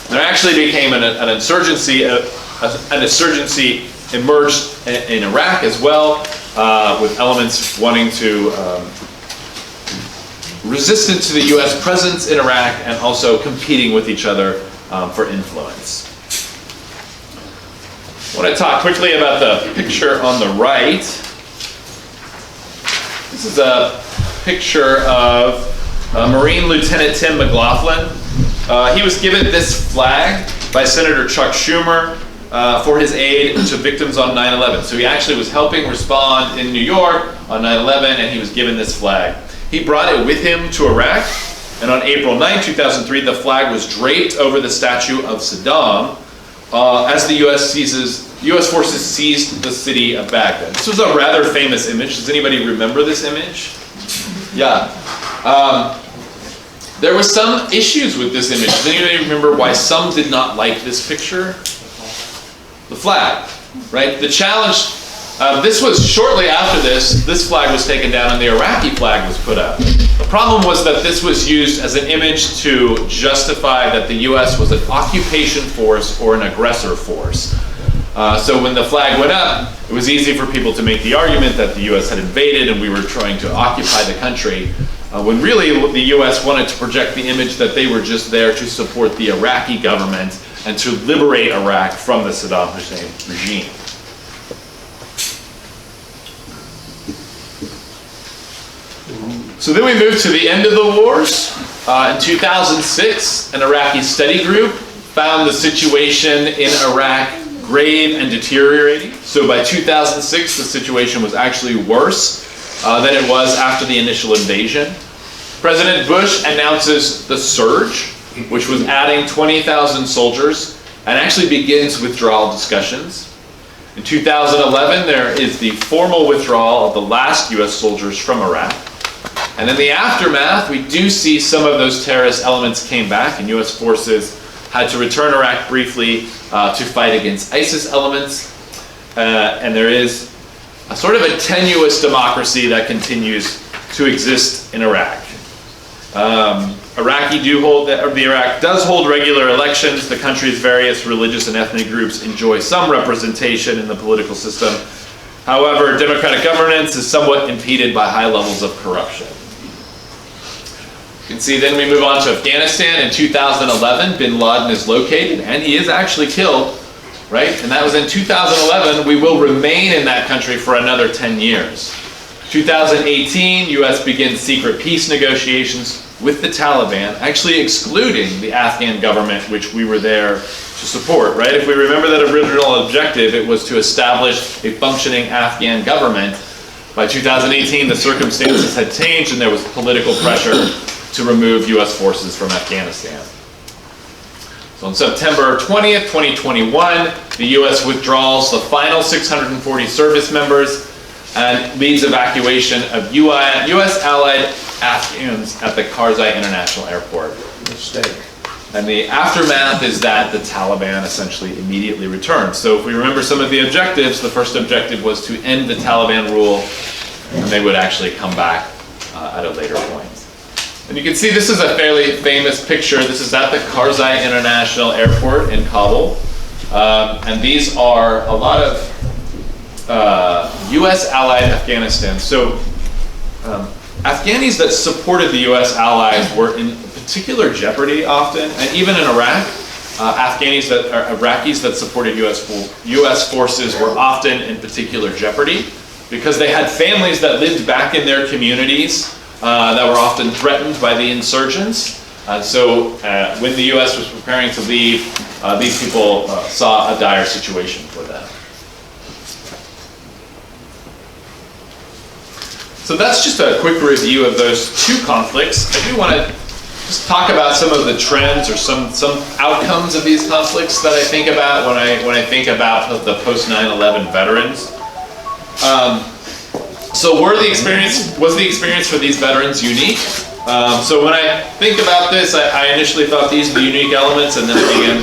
Speaker 5: There actually became an insurgency. An insurgency emerged in Iraq as well, with elements wanting to resistant to the U.S. presence in Iraq and also competing with each other for influence. I want to talk quickly about the picture on the right. This is a picture of Marine Lieutenant Tim McLaughlin. He was given this flag by Senator Chuck Schumer for his aid to victims on 9/11. So he actually was helping respond in New York on 9/11, and he was given this flag. He brought it with him to Iraq, and on April 9, 2003, the flag was draped over the statue of Saddam as the U.S. forces seized the city of Baghdad. This was a rather famous image. Does anybody remember this image? Yeah. There were some issues with this image. Does anybody remember why some did not like this picture? The flag, right? The challenge, this was shortly after this flag was taken down and the Iraqi flag was put up. The problem was that this was used as an image to justify that the U.S. was an occupation force or an aggressor force. So when the flag went up, it was easy for people to make the argument that the U.S. had invaded and we were trying to occupy the country, when really the U.S. wanted to project the image that they were just there to support the Iraqi government and to liberate Iraq from the Saddam Hussein regime. So then we move to the end of the wars. In 2006, an Iraqi study group found the situation in Iraq grave and deteriorating. So by 2006, the situation was actually worse than it was after the initial invasion. President Bush announces the surge, which was adding 20,000 soldiers, and actually begins withdrawal discussions. In 2011, there is the formal withdrawal of the last U.S. soldiers from Iraq. And in the aftermath, we do see some of those terrorist elements came back, and U.S. forces had to return Iraq briefly to fight against ISIS elements. And there is a sort of a tenuous democracy that continues to exist in Iraq. Iraq does hold regular elections. The country's various religious and ethnic groups enjoy some representation in the political system. However, democratic governance is somewhat impeded by high levels of corruption. You can see then we move on to Afghanistan. In 2011, bin Laden is located, and he is actually killed, right? And that was in 2011. We will remain in that country for another 10 years. 2018, U.S. begins secret peace negotiations with the Taliban, actually excluding the Afghan government, which we were there to support, right? If we remember that original objective, it was to establish a functioning Afghan government. By 2018, the circumstances had changed and there was political pressure to remove U.S. forces from Afghanistan. So on September 20th, 2021, the U.S. withdraws the final 640 service members and leads evacuation of U.S. allied Afghans at the Karzai International Airport.
Speaker 6: Mistake.
Speaker 5: And the aftermath is that the Taliban essentially immediately returned. So if we remember some of the objectives, the first objective was to end the Taliban rule, and they would actually come back at a later point. And you can see this is a fairly famous picture. This is at the Karzai International Airport in Kabul. And these are a lot of U.S. allied Afghanistan. So Afghanis that supported the U.S. allies were in particular jeopardy often, and even in Iraq, Iraqis that supported U.S. forces were often in particular jeopardy because they had families that lived back in their communities that were often threatened by the insurgents. So when the U.S. was preparing to leave, these people saw a dire situation for them. So that's just a quick review of those two conflicts. I do want to just talk about some of the trends or some outcomes of these conflicts that I think about when I think about the post 9/11 veterans. So was the experience for these veterans unique? So when I think about this, I initially thought these were the unique elements, and then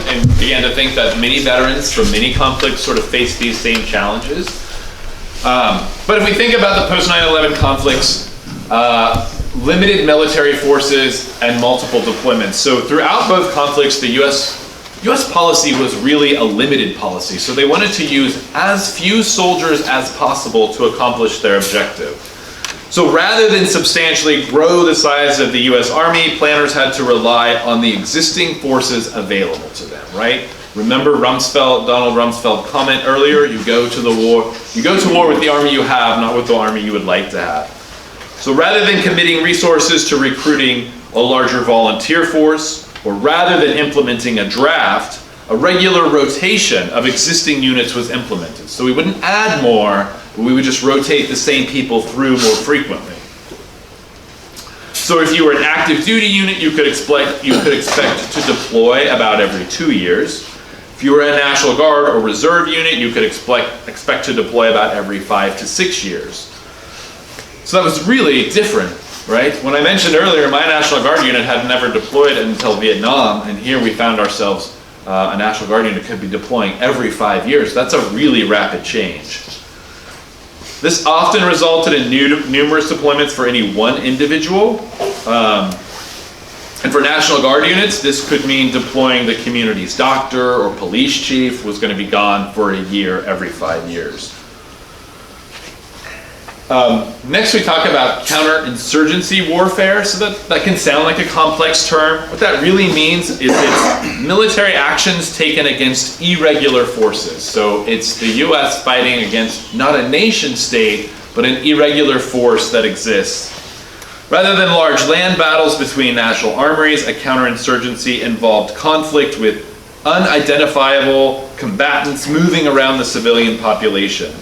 Speaker 5: I began to think that many veterans from many conflicts sort of face these same challenges. But if we think about the post 9/11 conflicts, limited military forces and multiple deployments. So throughout both conflicts, the U.S. policy was really a limited policy. So they wanted to use as few soldiers as possible to accomplish their objective. So rather than substantially grow the size of the U.S. Army, planners had to rely on the existing forces available to them, right? Remember Donald Rumsfeld's comment earlier, you go to war with the army you have, not with the army you would like to have. So rather than committing resources to recruiting a larger volunteer force, or rather than implementing a draft, a regular rotation of existing units was implemented. So we wouldn't add more, but we would just rotate the same people through more frequently. So if you were an active duty unit, you could expect to deploy about every 2 years. If you were a National Guard or Reserve unit, you could expect to deploy about every 5 to 6 years. So that was really different, right? When I mentioned earlier, my National Guard unit had never deployed until Vietnam, and here we found ourselves, a National Guard unit could be deploying every 5 years. That's a really rapid change. This often resulted in numerous deployments for any one individual. And for National Guard units, this could mean deploying the community's doctor or police chief was going to be gone for a year every 5 years. Next we talk about counterinsurgency warfare. So that can sound like a complex term. What that really means is it's military actions taken against irregular forces. So it's the US fighting against not a nation state, but an irregular force that exists. Rather than large land battles between national armies, a counterinsurgency involved conflict with unidentifiable combatants moving around the civilian population.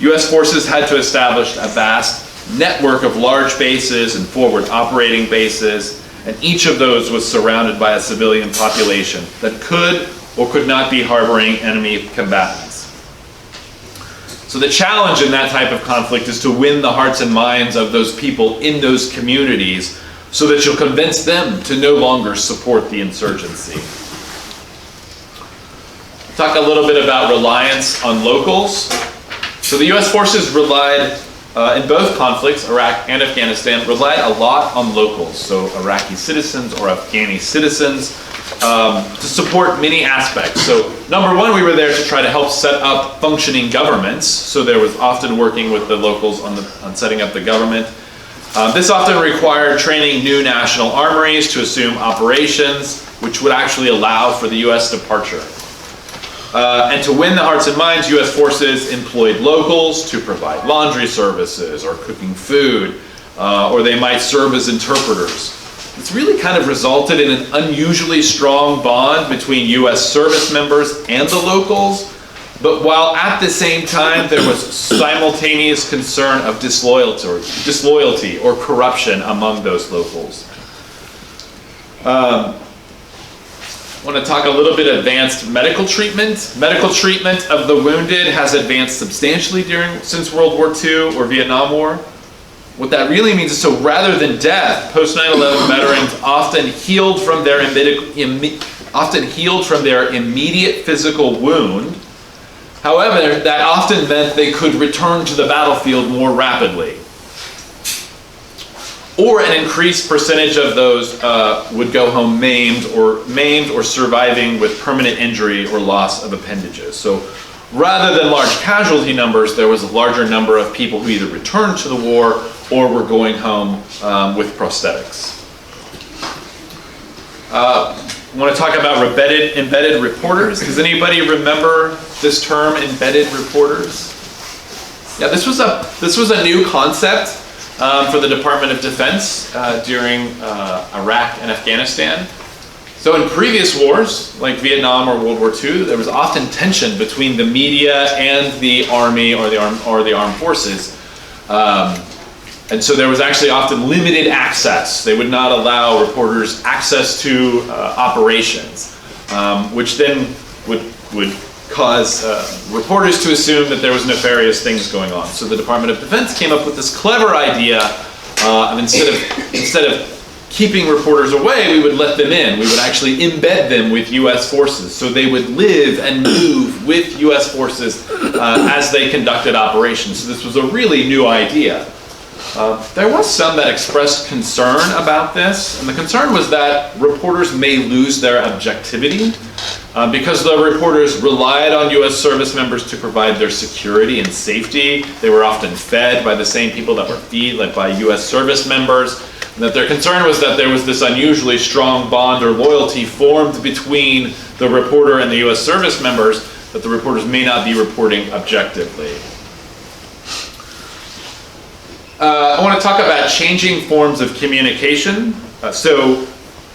Speaker 5: U.S. forces had to establish a vast network of large bases and forward operating bases, and each of those was surrounded by a civilian population that could or could not be harboring enemy combatants. So the challenge in that type of conflict is to win the hearts and minds of those people in those communities so that you'll convince them to no longer support the insurgency. Talk a little bit about reliance on locals. So the U.S. forces relied, in both conflicts, Iraq and Afghanistan, relied a lot on locals, so Iraqi citizens or Afghani citizens, to support many aspects. So number one, we were there to try to help set up functioning governments. So there was often working with the locals on setting up the government. This often required training new national armories to assume operations, which would actually allow for the U.S. departure. And to win the hearts and minds, U.S. forces employed locals to provide laundry services or cooking food, or they might serve as interpreters. It's really kind of resulted in an unusually strong bond between U.S. service members and the locals, but while at the same time there was simultaneous concern of disloyalty or corruption among those locals. I want to talk a little bit advanced medical treatment. Medical treatment of the wounded has advanced substantially since World War II or Vietnam War. What that really means is, so rather than death, post 9/11 veterans often healed from their immediate physical wound. However, that often meant they could return to the battlefield more rapidly. Or an increased percentage of those would go home maimed or surviving with permanent injury or loss of appendages. So rather than large casualty numbers, there was a larger number of people who either returned to the war or were going home with prosthetics. I want to talk about embedded reporters. Does anybody remember this term, embedded reporters? Yeah, this was a new concept for the Department of Defense during Iraq and Afghanistan. So in previous wars, like Vietnam or World War II, there was often tension between the media and the army or the armed forces. And so there was actually often limited access. They would not allow reporters access to operations, which then would cause reporters to assume that there was nefarious things going on. So the Department of Defense came up with this clever idea of instead of keeping reporters away, we would let them in. We would actually embed them with U.S. forces, so they would live and move with U.S. forces as they conducted operations. So this was a really new idea. There was some that expressed concern about this, and the concern was that reporters may lose their objectivity because the reporters relied on U.S. service members to provide their security and safety. They were often fed by the same people that were fed, like by U.S. service members. And that their concern was that there was this unusually strong bond or loyalty formed between the reporter and the U.S. service members that the reporters may not be reporting objectively. I want to talk about changing forms of communication. So,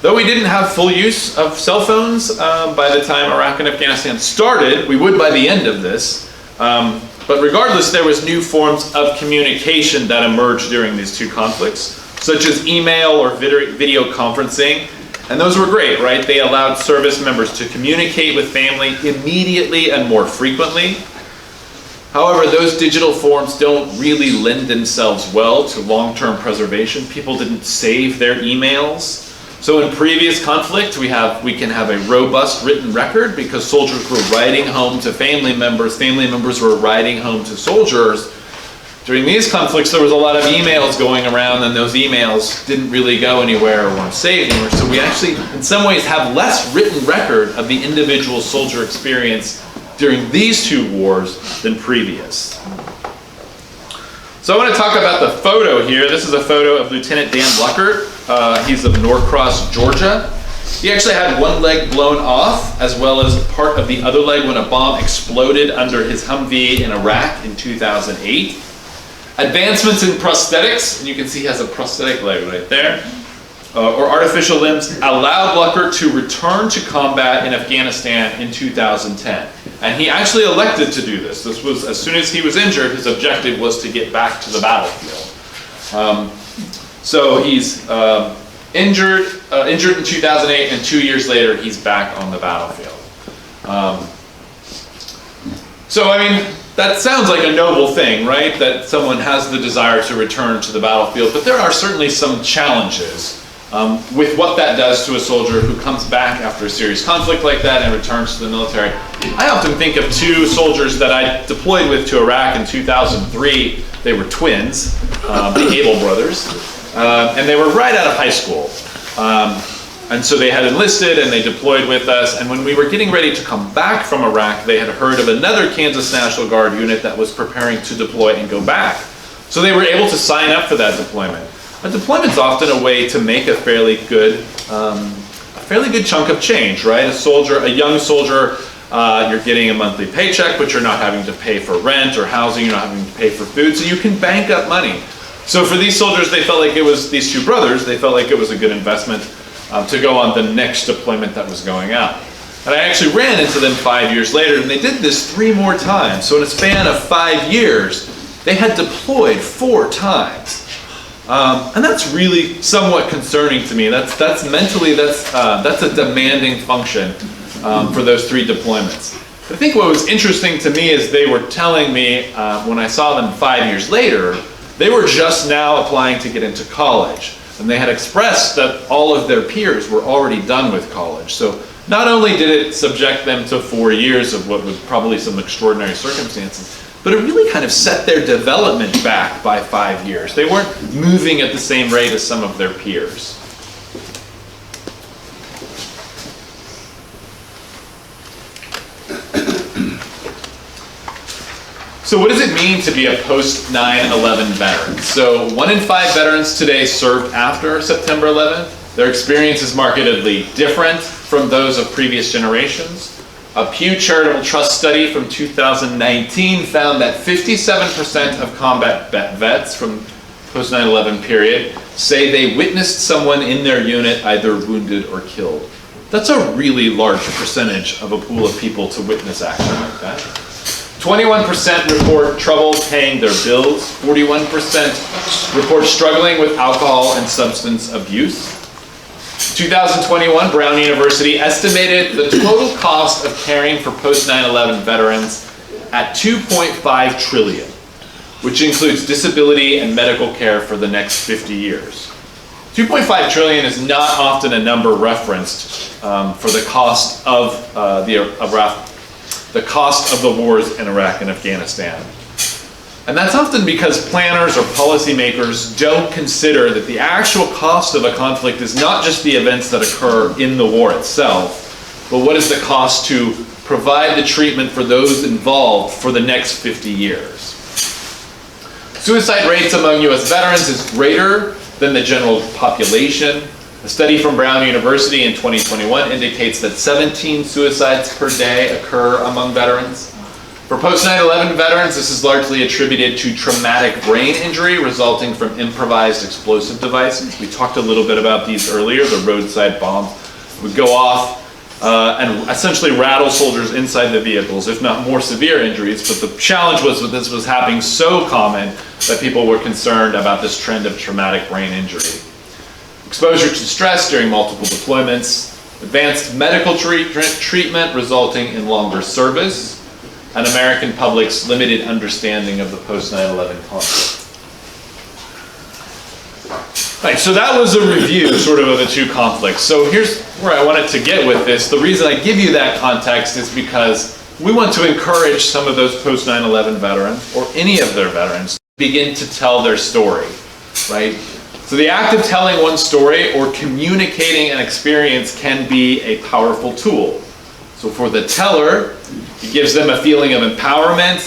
Speaker 5: though we didn't have full use of cell phones by the time Iraq and Afghanistan started, we would by the end of this. But regardless, there was new forms of communication that emerged during these two conflicts, such as email or video conferencing. And those were great, right? They allowed service members to communicate with family immediately and more frequently. However, those digital forms don't really lend themselves well to long-term preservation. People didn't save their emails. So in previous conflict, we can have a robust written record because soldiers were writing home to family members were writing home to soldiers. During these conflicts, there was a lot of emails going around, and those emails didn't really go anywhere or weren't saved anywhere. So we actually, in some ways, have less written record of the individual soldier experience during these two wars than previous. So I want to talk about the photo here. This is a photo of Lieutenant Dan Luckert. He's of Norcross, Georgia. He actually had one leg blown off, as well as part of the other leg when a bomb exploded under his Humvee in Iraq in 2008. Advancements in prosthetics, and you can see he has a prosthetic leg right there, or artificial limbs, allowed Luckert to return to combat in Afghanistan in 2010. And he actually elected to do this. This was, as soon as he was injured, his objective was to get back to the battlefield. So he's injured in 2008, and 2 years later, he's back on the battlefield. So, I mean, that sounds like a noble thing, right? That someone has the desire to return to the battlefield, but there are certainly some challenges with what that does to a soldier who comes back after a serious conflict like that and returns to the military. I often think of two soldiers that I deployed with to Iraq in 2003. They were twins, the Abel brothers, and they were right out of high school. And so they had enlisted and they deployed with us, and when we were getting ready to come back from Iraq, they had heard of another Kansas National Guard unit that was preparing to deploy and go back. So they were able to sign up for that deployment. A deployment's often a way to make a fairly good chunk of change, right? A young soldier, you're getting a monthly paycheck, but you're not having to pay for rent or housing, you're not having to pay for food, so you can bank up money. So for these soldiers, they felt like these two brothers, they felt like it was a good investment to go on the next deployment that was going out. And I actually ran into them 5 years later, and they did this 3 more times. So in a span of 5 years, they had deployed 4 times. And that's really somewhat concerning to me. That's a demanding function for those 3 deployments. I think what was interesting to me is they were telling me when I saw them 5 years later, they were just now applying to get into college. And they had expressed that all of their peers were already done with college. So not only did it subject them to 4 years of what was probably some extraordinary circumstances, but it really kind of set their development back by 5 years. They weren't moving at the same rate as some of their peers. So what does it mean to be a post-9/11 veteran? So 1 in 5 veterans today served after September 11th. Their experience is markedly different from those of previous generations. A Pew Charitable Trust study from 2019 found that 57% of combat vets from post-9/11 period say they witnessed someone in their unit either wounded or killed. That's a really large percentage of a pool of people to witness action like that. 21% report trouble paying their bills. 41% report struggling with alcohol and substance abuse. 2021, Brown University estimated the total cost of caring for post-9/11 veterans at $2.5 trillion, which includes disability and medical care for the next 50 years. $2.5 trillion is not often a number referenced for the cost of the cost of the wars in Iraq and Afghanistan. And that's often because planners or policymakers don't consider that the actual cost of a conflict is not just the events that occur in the war itself, but what is the cost to provide the treatment for those involved for the next 50 years. Suicide rates among U.S. veterans is greater than the general population. A study from Brown University in 2021 indicates that 17 suicides per day occur among veterans. For post-9/11 veterans, this is largely attributed to traumatic brain injury resulting from improvised explosive devices. We talked a little bit about these earlier. The roadside bombs would go off and essentially rattle soldiers inside the vehicles, if not more severe injuries. But the challenge was that this was happening so common that people were concerned about this trend of traumatic brain injury. Exposure to stress during multiple deployments, advanced medical treatment resulting in longer service, and American public's limited understanding of the post-9/11 conflict. Right, so that was a review sort of the two conflicts. So here's where I wanted to get with this. The reason I give you that context is because we want to encourage some of those post-9/11 veterans, or any of their veterans, to begin to tell their story, right? So the act of telling one story or communicating an experience can be a powerful tool. So for the teller, it gives them a feeling of empowerment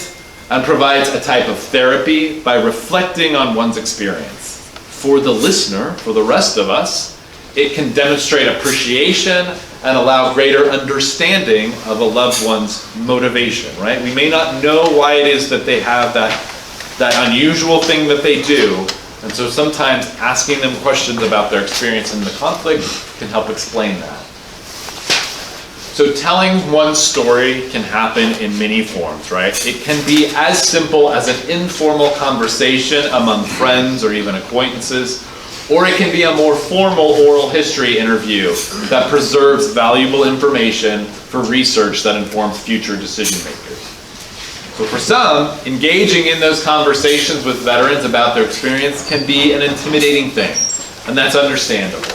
Speaker 5: and provides a type of therapy by reflecting on one's experience. For the listener, for the rest of us, it can demonstrate appreciation and allow greater understanding of a loved one's motivation, right? We may not know why it is that they have that unusual thing that they do, and so sometimes asking them questions about their experience in the conflict can help explain that. So telling one's story can happen in many forms, right? It can be as simple as an informal conversation among friends or even acquaintances, or it can be a more formal oral history interview that preserves valuable information for research that informs future decision makers. So for some, engaging in those conversations with veterans about their experience can be an intimidating thing, and that's understandable.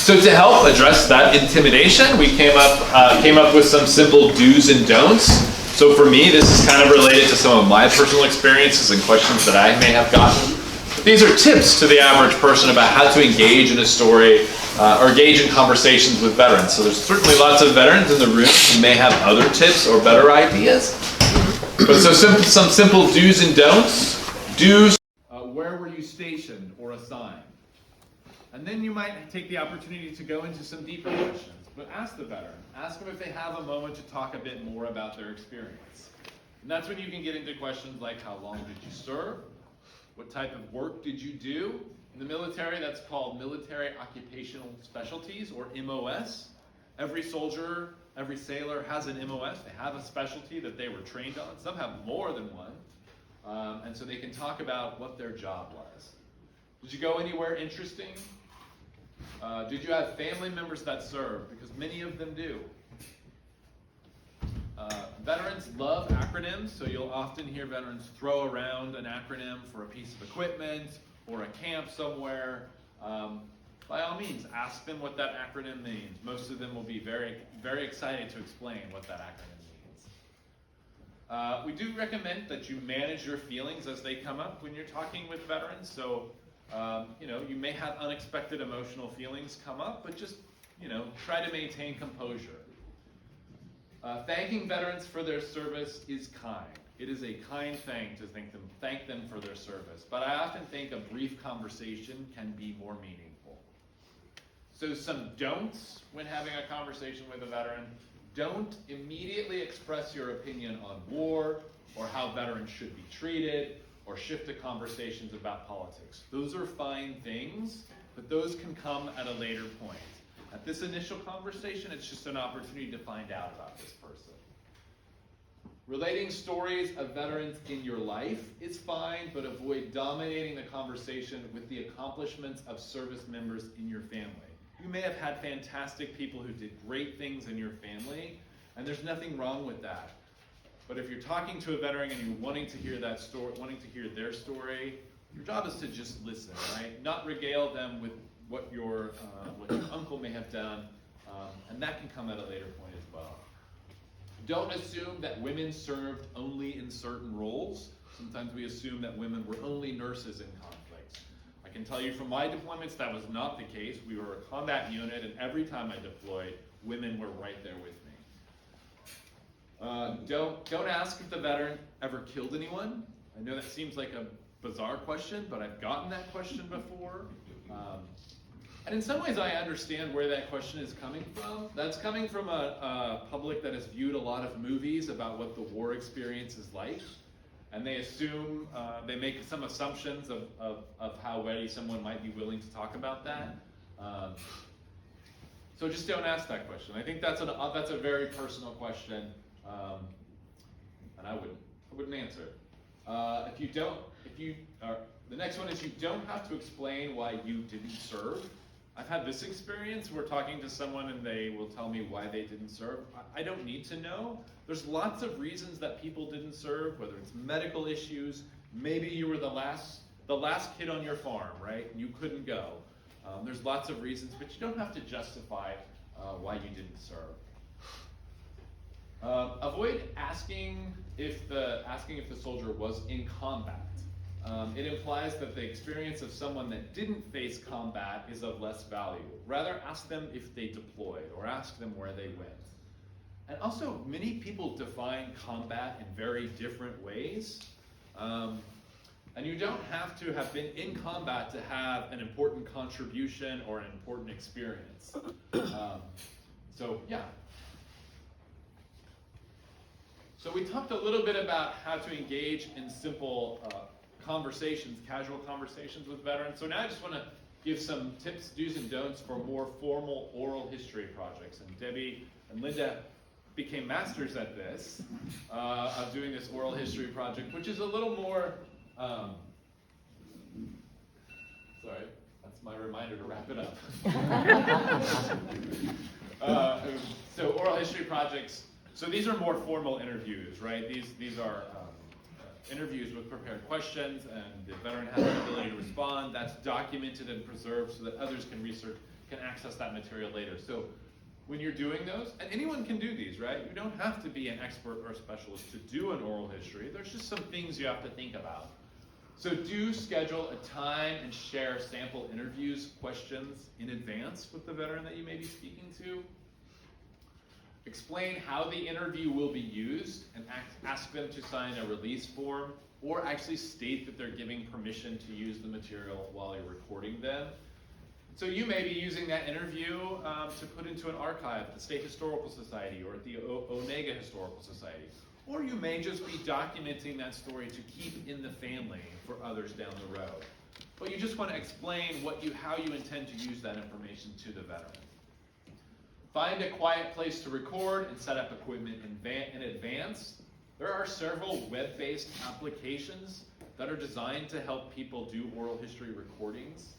Speaker 5: So to help address that intimidation, we came up with some simple do's and don'ts. So for me, this is kind of related to some of my personal experiences and questions that I may have gotten. These are tips to the average person about how to engage in a story or engage in conversations with veterans. So there's certainly lots of veterans in the room who may have other tips or better ideas. But so some simple do's and don'ts. Do's. Where were you stationed or assigned? And then you might take the opportunity to go into some deeper questions, but ask the veteran. Ask them if they have a moment to talk a bit more about their experience. And that's when you can get into questions like, how long did you serve? What type of work did you do? In the military, that's called Military Occupational Specialties, or MOS. Every soldier, every sailor has an MOS. They have a specialty that they were trained on. Some have more than one. And so they can talk about what their job was. Did you go anywhere interesting? Did you have family members that served? Because many of them do. Veterans love acronyms, so you'll often hear veterans throw around an acronym for a piece of equipment or a camp somewhere. By all means, ask them what that acronym means. Most of them will be very, very excited to explain what that acronym means. We do recommend that you manage your feelings as they come up when you're talking with veterans. So you may have unexpected emotional feelings come up, but just, try to maintain composure. Thanking veterans for their service is kind. It is a kind thing to thank them for their service, but I often think a brief conversation can be more meaningful. So some don'ts when having a conversation with a veteran. Don't immediately express your opinion on war or how veterans should be treated, or shift to conversations about politics. Those are fine things, but those can come at a later point. At this initial conversation, it's just an opportunity to find out about this person. Relating stories of veterans in your life is fine, but avoid dominating the conversation with the accomplishments of service members in your family. You may have had fantastic people who did great things in your family, and there's nothing wrong with that. But if you're talking to a veteran and you're wanting to hear that story, wanting to hear their story, Your job is to just listen, right? Not regale them with what your uncle may have done, and that can come at a later point as well. Don't assume that women served only in certain roles. Sometimes we assume that women were only nurses in conflicts. I can tell you from my deployments that was not the case. We were a combat unit, and every time I deployed, women were right there with me. Don't ask if the veteran ever killed anyone. I know that seems like a bizarre question, but I've gotten that question before. And in some ways I understand where that question is coming from. That's coming from a public that has viewed a lot of movies about what the war experience is like. And they assume, they make some assumptions of how ready someone might be willing to talk about that. So just don't ask that question. I think that's a very personal question, and I wouldn't answer it. The next one is you don't have to explain why you didn't serve. I've had this experience where talking to someone and they will tell me why they didn't serve. I don't need to know. There's lots of reasons that people didn't serve, whether it's medical issues, maybe you were the last kid on your farm, right? And you couldn't go. There's lots of reasons, but you don't have to justify why you didn't serve. Avoid asking if the soldier was in combat. It implies that the experience of someone that didn't face combat is of less value. Rather, ask them if they deployed or ask them where they went. And also, many people define combat in very different ways. And you don't have to have been in combat to have an important contribution or an important experience. So we talked a little bit about how to engage in simple conversations, casual conversations with veterans. So now I just want to give some tips, do's and don'ts for more formal oral history projects. And Debbie and Linda became masters at this, of doing this oral history project, which is a little more, sorry, that's my reminder to wrap it up. So oral history projects, so these are more formal interviews, right? These are interviews with prepared questions, and the veteran has the ability to respond. That's documented and preserved so that others can access that material later. So when you're doing those, and anyone can do these, right? You don't have to be an expert or a specialist to do an oral history. There's just some things you have to think about. So do schedule a time and share sample interviews, questions in advance with the veteran that you may be speaking to. Explain how the interview will be used and ask them to sign a release form, or actually state that they're giving permission to use the material while you're recording them. So you may be using that interview to put into an archive at the State Historical Society or at the Onaga Historical Society. Or you may just be documenting that story to keep in the family for others down the road. But you just want to explain how you intend to use that information to the veteran. Find a quiet place to record and set up equipment in advance. There are several web-based applications that are designed to help people do oral history recordings.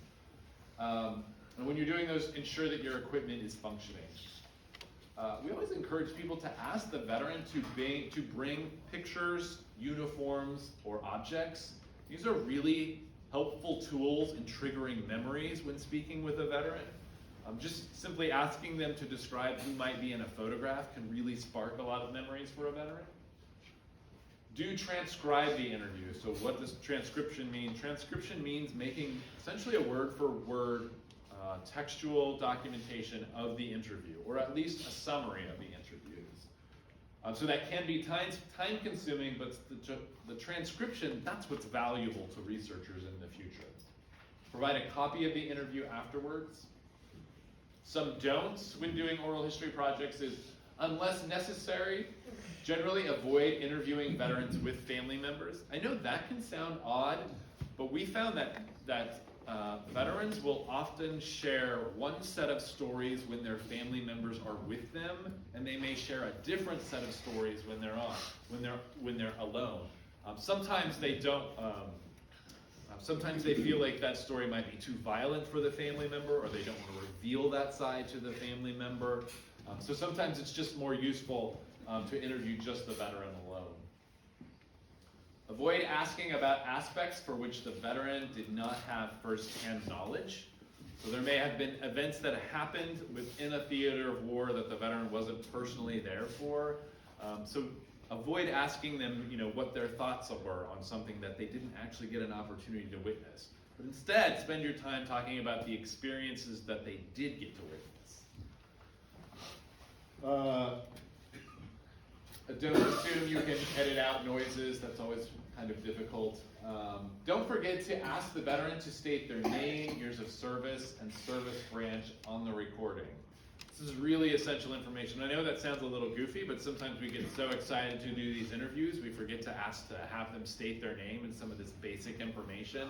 Speaker 5: And when you're doing those, ensure that your equipment is functioning. We always encourage people to ask the veteran to bring pictures, uniforms, or objects. These are really helpful tools in triggering memories when speaking with a veteran. Just simply asking them to describe who might be in a photograph can really spark a lot of memories for a veteran. Do transcribe the interview. So what does transcription mean? Transcription means making essentially a word-for-word textual documentation of the interview, or at least a summary of the interviews. So that can be time-consuming, but the transcription, that's what's valuable to researchers in the future. Provide a copy of the interview afterwards. Some don'ts when doing oral history projects is, unless necessary, generally avoid interviewing veterans with family members. I know that can sound odd, but we found that veterans will often share one set of stories when their family members are with them, and they may share a different set of stories when they're alone. Sometimes they don't. Sometimes they feel like that story might be too violent for the family member, or they don't want to reveal that side to the family member. So sometimes it's just more useful to interview just the veteran alone. Avoid asking about aspects for which the veteran did not have first-hand knowledge. So there may have been events that happened within a theater of war that the veteran wasn't personally there for. So avoid asking them, what their thoughts were on something that they didn't actually get an opportunity to witness. But instead, spend your time talking about the experiences that they did get to witness. Don't assume you can edit out noises. That's always kind of difficult. Don't forget to ask the veteran to state their name, years of service, and service branch on the recording. This is really essential information. I know that sounds a little goofy, but sometimes we get so excited to do these interviews, we forget to ask to have them state their name and some of this basic information.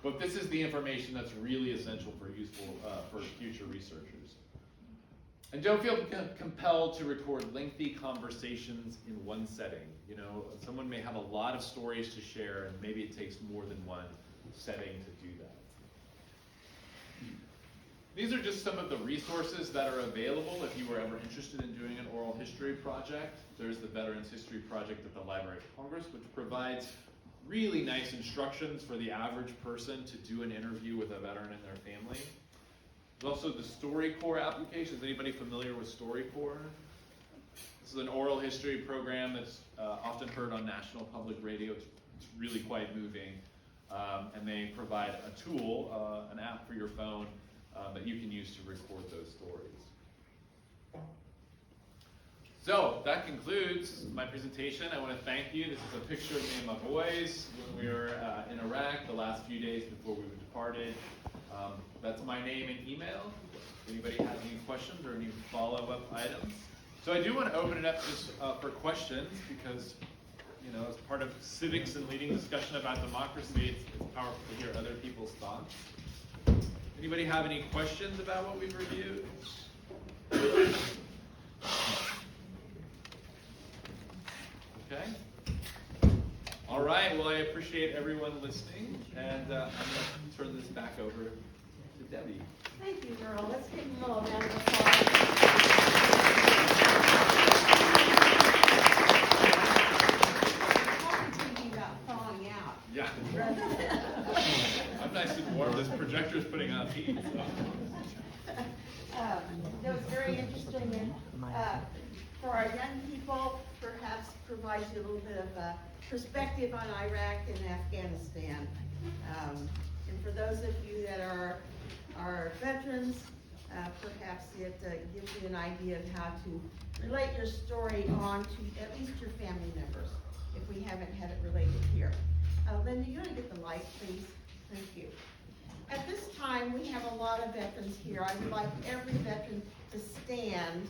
Speaker 5: But this is the information that's really essential for future researchers. And don't feel compelled to record lengthy conversations in one setting. Someone may have a lot of stories to share, and maybe it takes more than one setting to do that. These are just some of the resources that are available if you were ever interested in doing an oral history project. There's the Veterans History Project at the Library of Congress, which provides really nice instructions for the average person to do an interview with a veteran and their family. There's also the StoryCorps application. Is anybody familiar with StoryCorps? This is an oral history program that's often heard on National Public Radio. It's really quite moving. And they provide a tool, an app for your phone that you can use to record those stories. So that concludes my presentation. I want to thank you. This is a picture of me and my boys when we were in Iraq the last few days before we departed. That's my name and email. If anybody has any questions or any follow-up items. So I do want to open it up just for questions because, as part of civics and leading discussion about democracy, it's powerful to hear other people's thoughts. Anybody have any questions about what we've reviewed? Okay. All right. Well, I appreciate everyone listening, and I'm going to turn this back over to Debbie.
Speaker 1: Thank you, Murl. Let's give him a little round of applause.
Speaker 5: Yeah. I'm nice and warm. This projector's putting out heat. So.
Speaker 1: That was very interesting. And for our young people, perhaps provides you a little bit of perspective on Iraq and Afghanistan. And for those of you that are veterans, perhaps it gives you an idea of how to relate your story on to at least your family members, if we haven't had it related here. Linda, you want to get the light, please? Thank you. At this time, we have a lot of veterans here. I would like every veteran to stand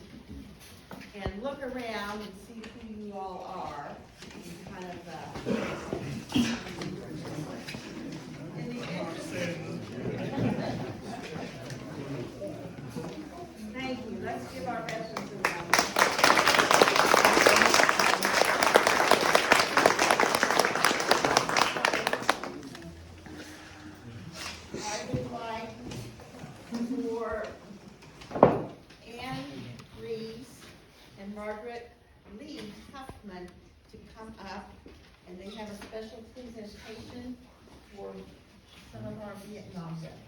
Speaker 1: and look around and see who you all are. And kind of, in the interest Thank you. Let's give our veterans a round. I would like for Ann Reeves and Margaret Lee Huffman to come up, and they have a special presentation for some of our Vietnam veterans.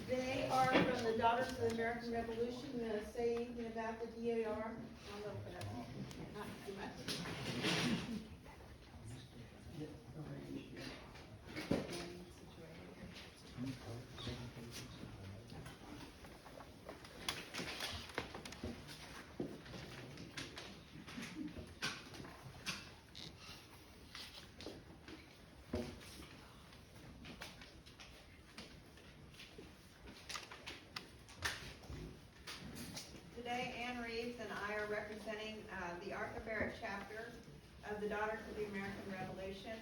Speaker 1: They are from the Daughters of the American Revolution. You want to say anything about the DAR? I'll open it up. Not too much.
Speaker 7: Today, Ann Reeves and I are representing the Arthur Barrett chapter of the Daughters of the American Revolution.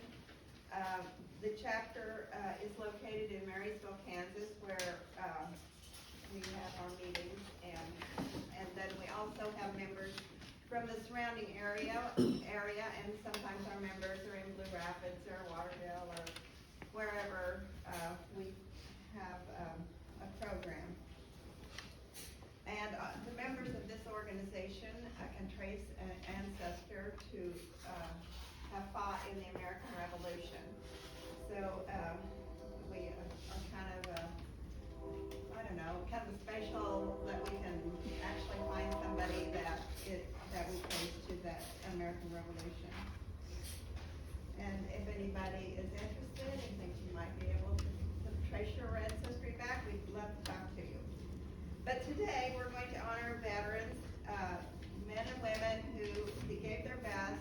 Speaker 7: The chapter is located in Marysville, Kansas, where we have our meetings, and then we also have members from the surrounding area, and sometimes our members are in Blue Rapids or Waterville or wherever we have a program. And the members of this organization can trace an ancestor to have fought in the American Revolution. So we are kind of, I don't know, kind of special that we can actually find somebody that we trace to that American Revolution. And if anybody is interested and thinks you might be able to trace your ancestry back, we'd love to talk to you. But today, we're going to honor veterans, men and women who gave their best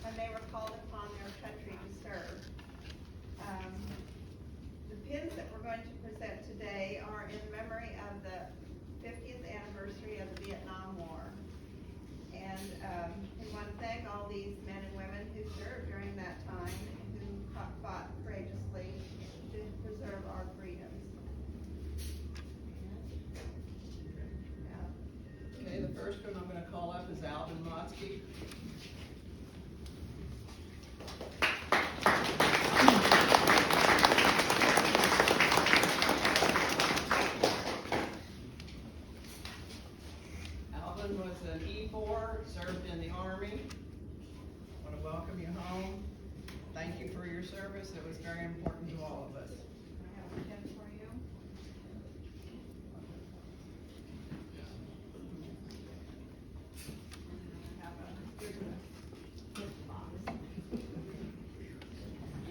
Speaker 7: when they were called upon their country to serve. The pins that we're going to present today are in memory of the 50th anniversary of the Vietnam War. And we want to thank all these men and women who served during that time and who fought courageously to preserve our freedoms.
Speaker 8: Okay, the first one I'm going to call up is Alvin Motzke. Alvin was an E4, served in the Army. I want to welcome you home. Thank you for your service. It was very important to all of us.
Speaker 7: I have a pin for you. I have a gift box.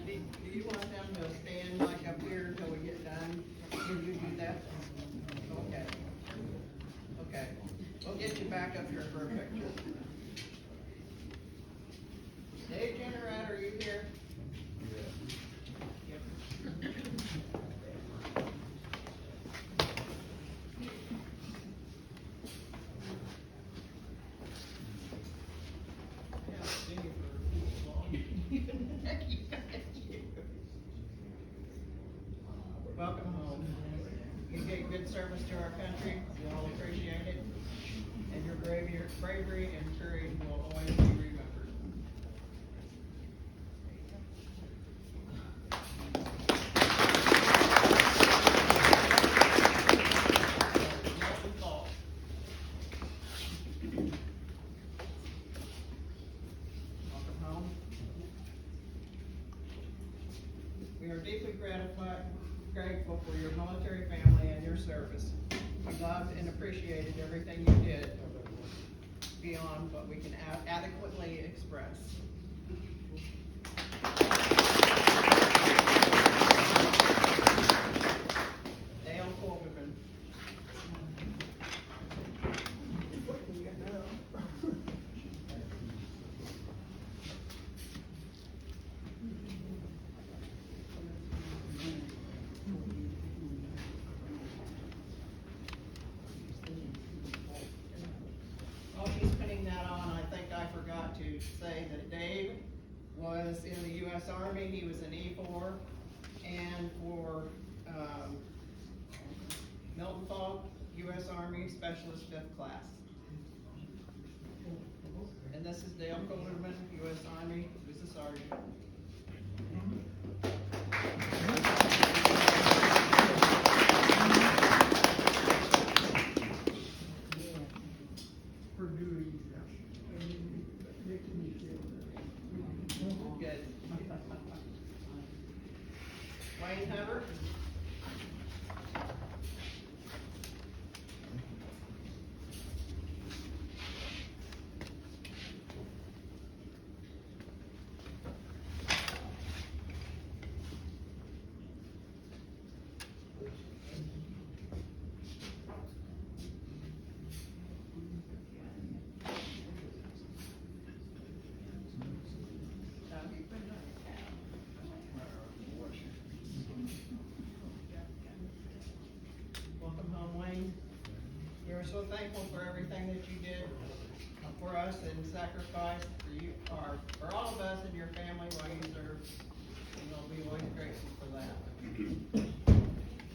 Speaker 8: Do you want them to stand like up here until we get done? Can you do that? Okay. Okay. We'll get you back up here for a picture. Dave Jennerat, are you here? Welcome home. You gave good service to our country. We all appreciate it. And your bravery and courage will always be remembered. Nelson Paul. Welcome home. We are deeply grateful for your military family and your service. We loved and appreciated everything you did beyond what we can adequately express. Dale Colvin. While she's putting that on, I think I forgot to say that Dave was in the U.S. Army. He was an E4, and for Milton Falk, U.S. Army Specialist 5th Class. And this is Dale Colderman, U.S. Army, who's a sergeant. Good. Wayne Hubbard. Welcome home, Wayne. We are so thankful for everything that you did for us and sacrificed for all of us and your family while you served. And we'll be always grateful for that.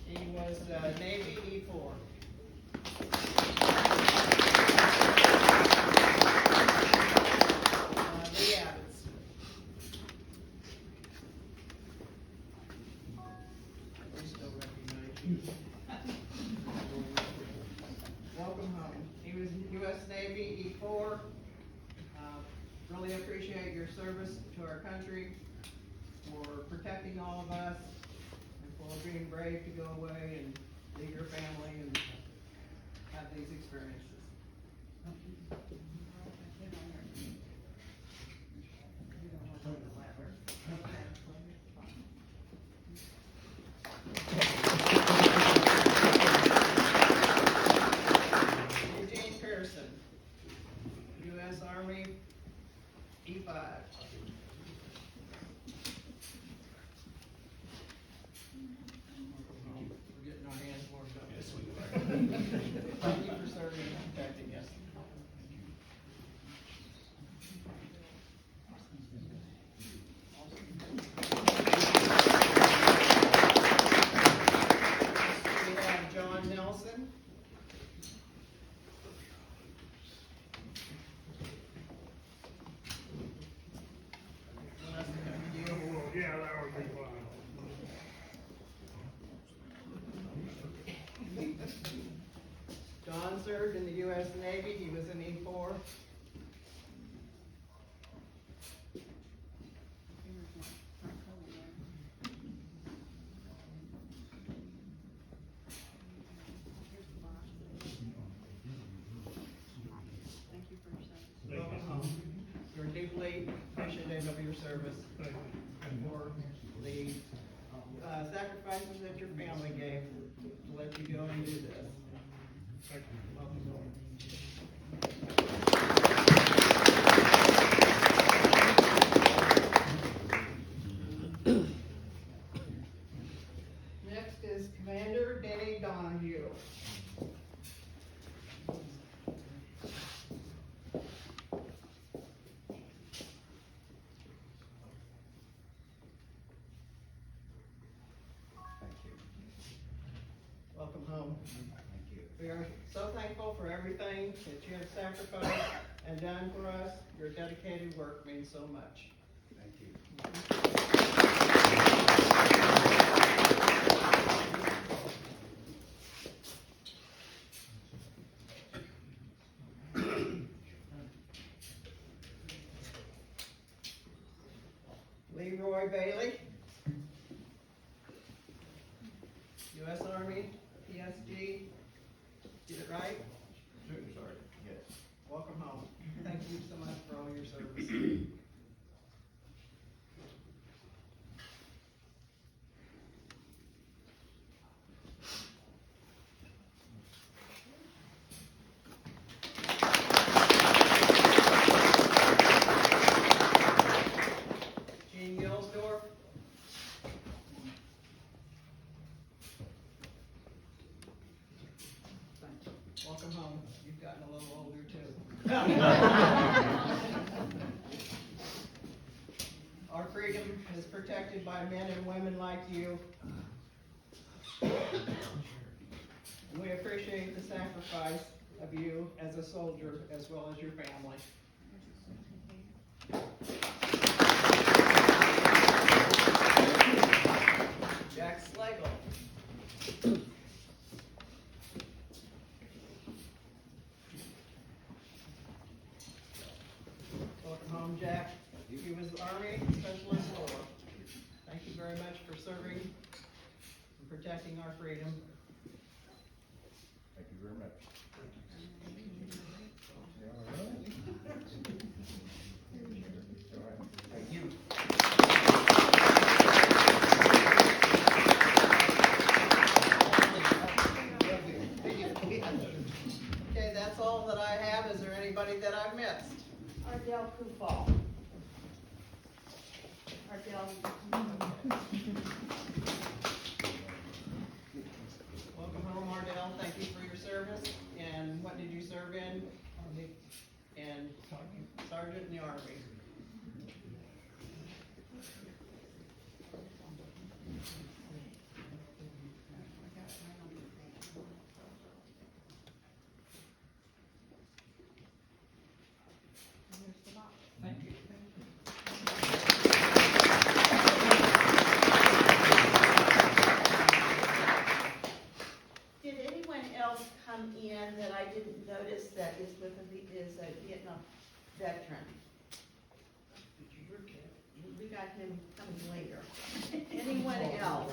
Speaker 8: He was Navy E4. Lee Abbots. We still recognize you. your service to our country, for protecting all of us, and for being brave to go away and leave your family and have these experiences. Eugene Pearson, U.S. Army, E5. We're getting our hands warmed up this week. Thank you for serving and protecting us. We have John Nelson.
Speaker 2: Yeah, that would be fine.
Speaker 8: John served in the U.S. Navy. He was in E4. Welcome home. We're deeply appreciative of your service and for the sacrifices that your family gave to let you go and do this. Welcome home. Next is Commander Denny Donahue. Welcome home. We are so thankful for everything that you have sacrificed and done for us. Your dedicated work means so much. Leroy Bailey, U.S. Army, PSG. Get it right?
Speaker 6: Sorry, yes.
Speaker 8: Welcome home. Thank you so much for all your service. Gene Gilsdorf. Welcome home. You've gotten a little older too. Our freedom is protected by men and women like you. And we appreciate the sacrifice of you as a soldier as well as your family. Jack Slagle. Welcome home, Jack. He was Army Specialist Corps. Thank you very much for serving and protecting our freedom.
Speaker 6: Thank you very much. Thank you.
Speaker 8: Okay, that's all that I have. Is there anybody that I've missed?
Speaker 1: Ardell Kufal. Ardell.
Speaker 8: Welcome home, Ardell. Thank you for your service. And what did you serve in? Army. And Sergeant in the Army. Thank you.
Speaker 1: Did anyone else come in that I didn't notice that is a Vietnam veteran? got him coming later. Anyone else?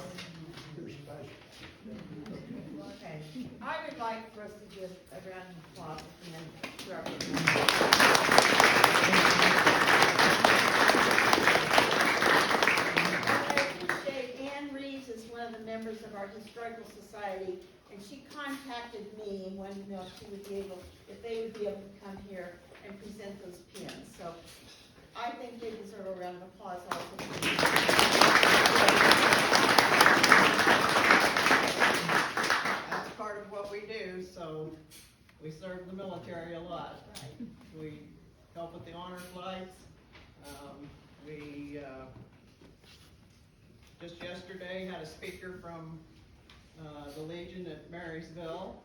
Speaker 1: Okay, I would like for us to give a round of applause to Ann Reeves is one of the members of our historical society, and she contacted me and wanted to know if they would be able to come here and present those pins. So I think they deserve a round of applause also.
Speaker 8: That's part of what we do, so we serve the military a lot. We help with the honor flights. We just yesterday had a speaker from the Legion at Marysville,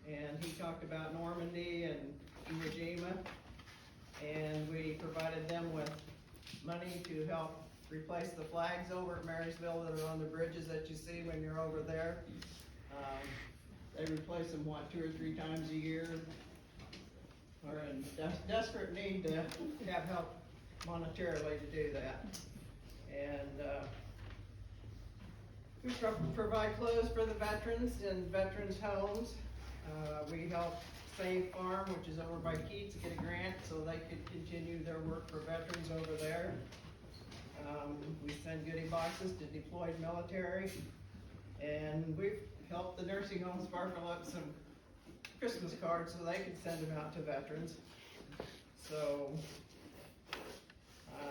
Speaker 8: and he talked about Normandy and Iwo Jima, and we provided them with money to help replace the flags over at Marysville that are on the bridges that you see when you're over there. They replace them, 2 or 3 times a year. We're in desperate need to have help monetarily to do that. And we provide clothes for the veterans in veterans' homes. We help Save Farm, which is over by Keats, get a grant so they could continue their work for veterans over there. We send goodie boxes to deployed military, and we've helped the nursing homes sparkle up some Christmas cards so they can send them out to veterans. So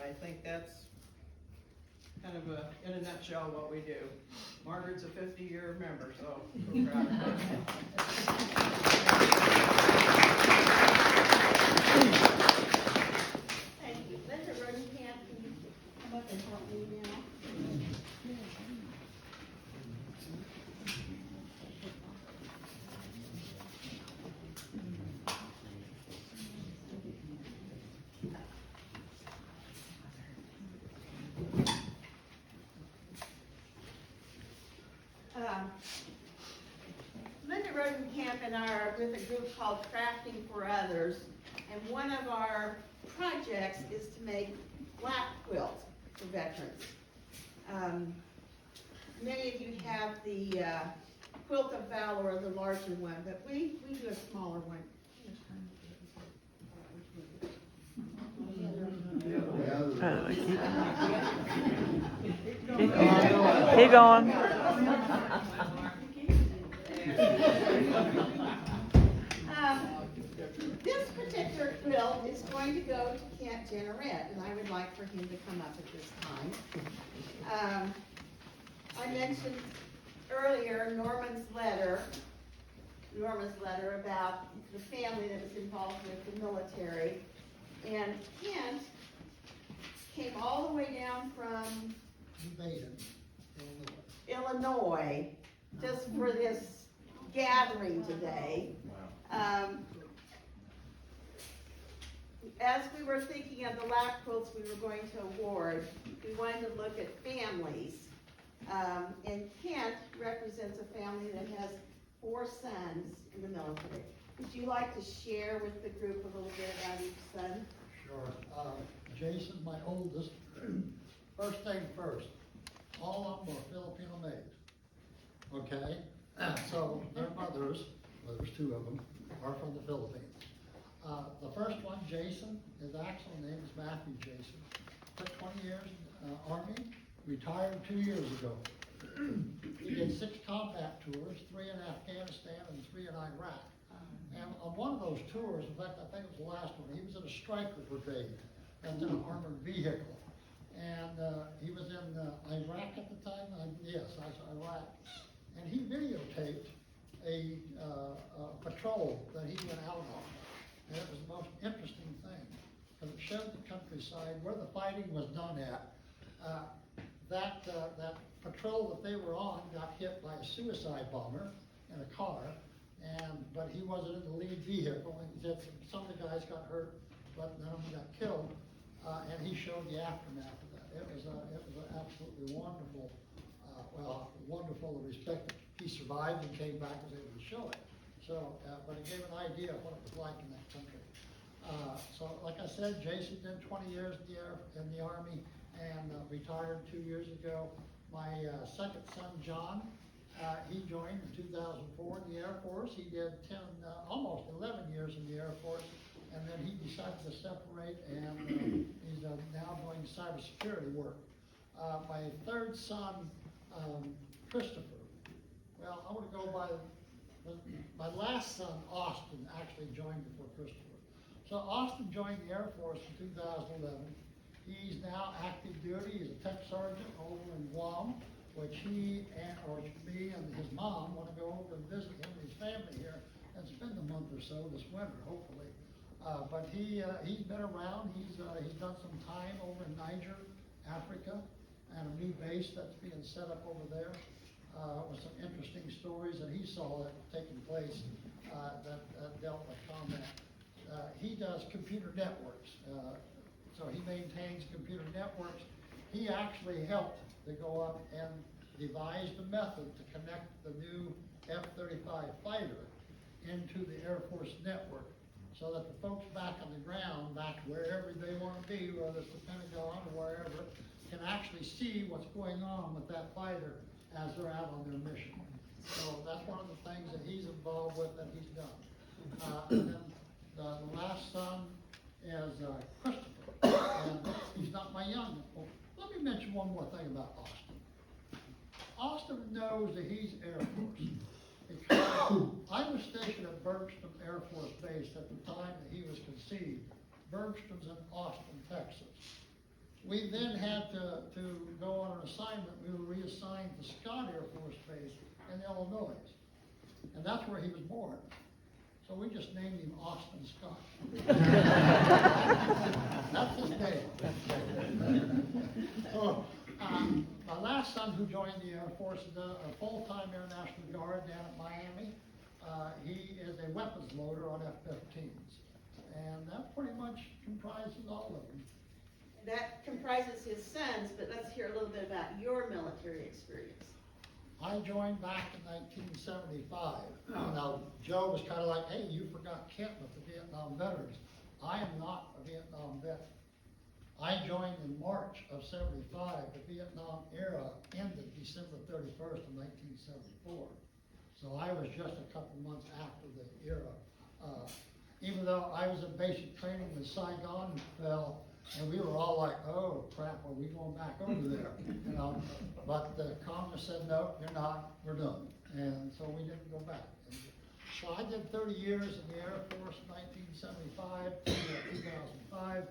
Speaker 8: I think that's kind of in a nutshell what we do. Margaret's a 50-year member, so we're proud of her.
Speaker 1: Thank you. Linda Rosenkamp, can you come up and help me now? Linda Rosenkamp and I are with a group called Crafting for Others, and one of our projects is to make black quilts for veterans. Many of you have the Quilt of Valor, the larger one, but we do a smaller one.
Speaker 9: Keep going.
Speaker 1: This particular quilt is going to go to Kent Jenneret, and I would like for him to come up at this time. I mentioned earlier Norman's letter about the family that was involved with the military, and Kent came all the way down from Illinois just for this gathering today. As we were thinking of the lap quilts we were going to award, we wanted to look at families. And Kent represents a family that has 4 sons in the military. Would you like to share with the group a little bit about each son?
Speaker 10: Sure. Jason, my oldest. First thing first, all of them are Filipino made. Okay? So their mothers, well, there's 2 of them, are from the Philippines. The first one, Jason, his actual name is Matthew Jason. Took 20 years in the Army, retired 2 years ago. He did 6 combat tours, 3 in Afghanistan and 3 in Iraq. And on one of those tours, in fact, I think it was the last one, he was in a striker brigade. That's in an armored vehicle. And he was in Iraq at the time? Yes, Iraq. And he videotaped a patrol that he went out on. And it was the most interesting thing, because it showed the countryside where the fighting was done at. That patrol that they were on got hit by a suicide bomber in a car, but he wasn't in the lead vehicle. And some of the guys got hurt, but none of them got killed. And he showed the aftermath of that. It was an absolutely wonderful, wonderful respect that he survived and came back and was able to show it. So, but it gave an idea of what it was like in that country. So, like I said, Jason did 20 years in the Army. and retired 2 years ago. My second son, John, he joined in 2004 in the Air Force. He did almost 11 years in the Air Force, and then he decided to separate, and he's now doing cybersecurity work. My third son, Christopher, well, I want to go by, my last son, Austin, actually joined before Christopher. So Austin joined the Air Force in 2011. He's now active duty. He's a tech sergeant over in Guam, which me and his mom want to go over and visit him and his family here and spend a month or so this winter, hopefully. But he's been around. He's done some time over in Niger, Africa, and a new base that's being set up over there with some interesting stories that he saw that taking place that dealt with combat. He does computer networks. So he maintains computer networks. He actually helped to go up and devise the method to connect the new F-35 fighter into the Air Force network so that the folks back on the ground, back wherever they want to be, whether it's the Pentagon or wherever, can actually see what's going on with that fighter as they're out on their mission. So that's one of the things that he's involved with that he's done. And then the last son is Christopher. And he's not my youngest. Well, let me mention one more thing about Austin. Austin knows that he's Air Force because I was stationed at Bergstrom Air Force Base at the time that he was conceived. Bergstrom's in Austin, Texas. We then had to go on an assignment. We were reassigned to Scott Air Force Base in Illinois. And that's where he was born. So we just named him Austin Scott. That's his name. So, my last son who joined the Air Force is a full-time Air National Guard down at Miami. He is a weapons loader on F-15s. And that pretty much comprises all of them.
Speaker 1: That comprises his sons, but let's hear a little bit about your military experience.
Speaker 10: I joined back in 1975. Now, Joe was kind of like, hey, you forgot Kent with the Vietnam veterans. I am not a Vietnam vet. I joined in March of '75. The Vietnam era ended December 31st of 1974. So I was just a couple months after the era. Even though I was in basic training when Saigon fell, and we were all like, oh crap, are we going back over there? You know, but the Congress said, no, you're not, we're done. And so we didn't go back. And so I did 30 years in the Air Force, 1975 to 2005.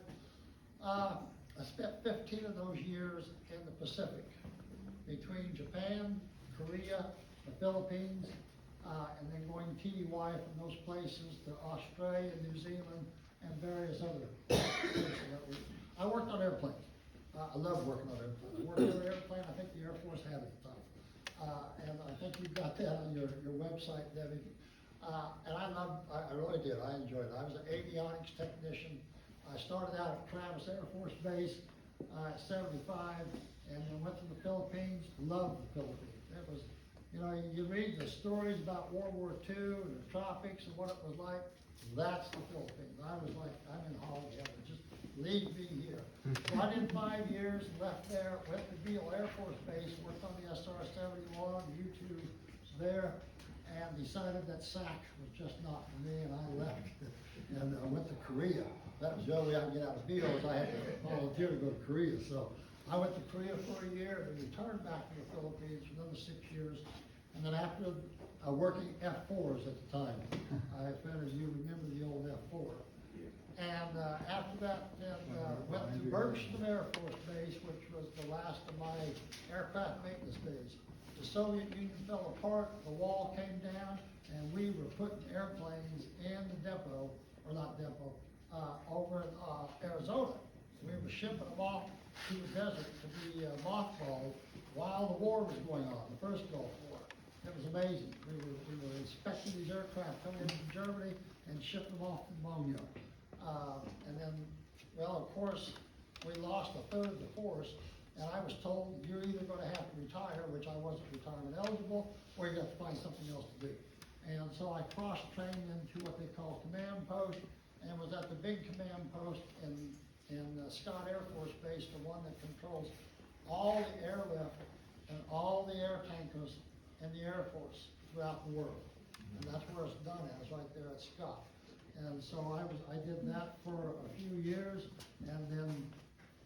Speaker 10: I spent 15 of those years in the Pacific, between Japan, Korea, the Philippines, and then going TDY from those places to Australia, New Zealand, and various other places that I worked on airplanes. I love working on airplanes. I worked on an airplane I think the Air Force had at the time. And I think you've got that on your website, Debbie. And I really did, I enjoyed it. I was an avionics technician. I started out at Travis Air Force Base at 75, and then went to the Philippines, loved the Philippines. It was, you know, you read the stories about World War II and the tropics and what it was like. That's the Philippines. I was like, I'm in hog heaven, just leave me here. So I did 5 years, left there, went to Beale Air Force Base, worked on the SR-71, U-2 there, and decided that SAC was just not for me, and I left and went to Korea. That was the only way I could get out of Beale, is I had to volunteer to go to Korea. So I went to Korea for a year, and returned back to the Philippines for another 6 years. And then after working F4s at the time, I found, as you remember, the old F4. And after that, then went to Bergstrom Air Force Base, which was the last of my aircraft maintenance days. The Soviet Union fell apart, the wall came down, and we were putting airplanes in the depot, or not depot, over in Arizona. We were shipping them off to the desert to be mothballed while the war was going on, the first Gulf War. It was amazing. We were inspecting these aircraft coming in from Germany and shipping them off to Mongo. And then, well, of course, we lost a third of the force, and I was told, you're either going to have to retire, which I wasn't retirement eligible, or you have to find something else to do. And so I cross-trained into what they call command post, and was at the big command post in Scott Air Force Base, the one that controls all the airlift and all the air tankers in the Air Force throughout the world. And that's where it's done at, it's right there at Scott. And so I did that for a few years, and then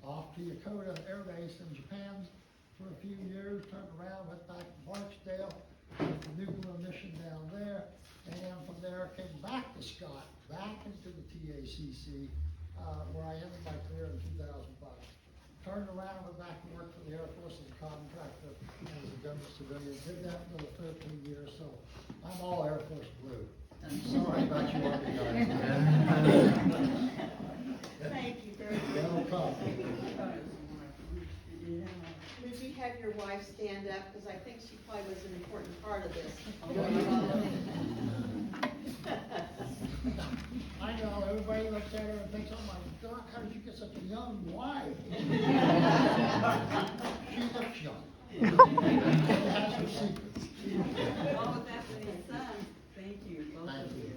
Speaker 10: off to Yokota Air Base in Japan for a few years, turned around, went back to Barksdale, did the nuclear mission down there, and from there came back to Scott, back into the TACC, where I ended my career in 2005. Turned around, went back to work for the Air Force as a contractor and as a government civilian. Did that for 13 years, so I'm all Air Force blue. And sorry about you all guys.
Speaker 7: Thank you very much.
Speaker 10: No problem.
Speaker 1: Would you have your wife stand up, because I think she probably was an important part of this.
Speaker 10: I know, everybody looks at her and thinks, oh my God, how did you get such a young wife? She looks young. She has her secrets.
Speaker 7: All of that for his son. Thank you. Both
Speaker 10: Thank
Speaker 7: of
Speaker 10: you.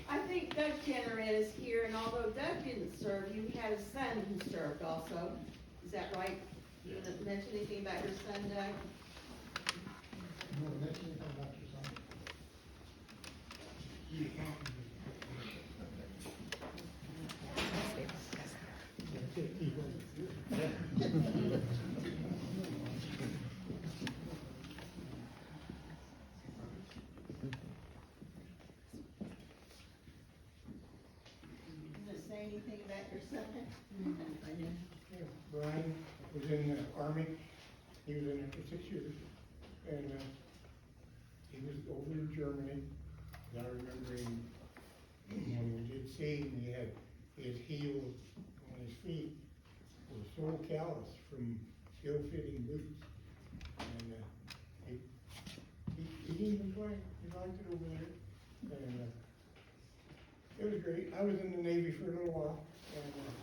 Speaker 1: I think Doug Kennerin is here, and although Doug didn't serve, you had a son who served also. Is that right? You want to mention anything about your son, Doug?
Speaker 10: You want to mention anything about your son?
Speaker 1: You want to say anything about your son?
Speaker 11: Brian was in the Army. He was in it for 6 years. And he was over in Germany. And I remember him, when we did see him, he had his heels on his feet were so calloused from ill-fitting boots. And he didn't complain. He liked it over there. And it was great. I was in the Navy for a little while,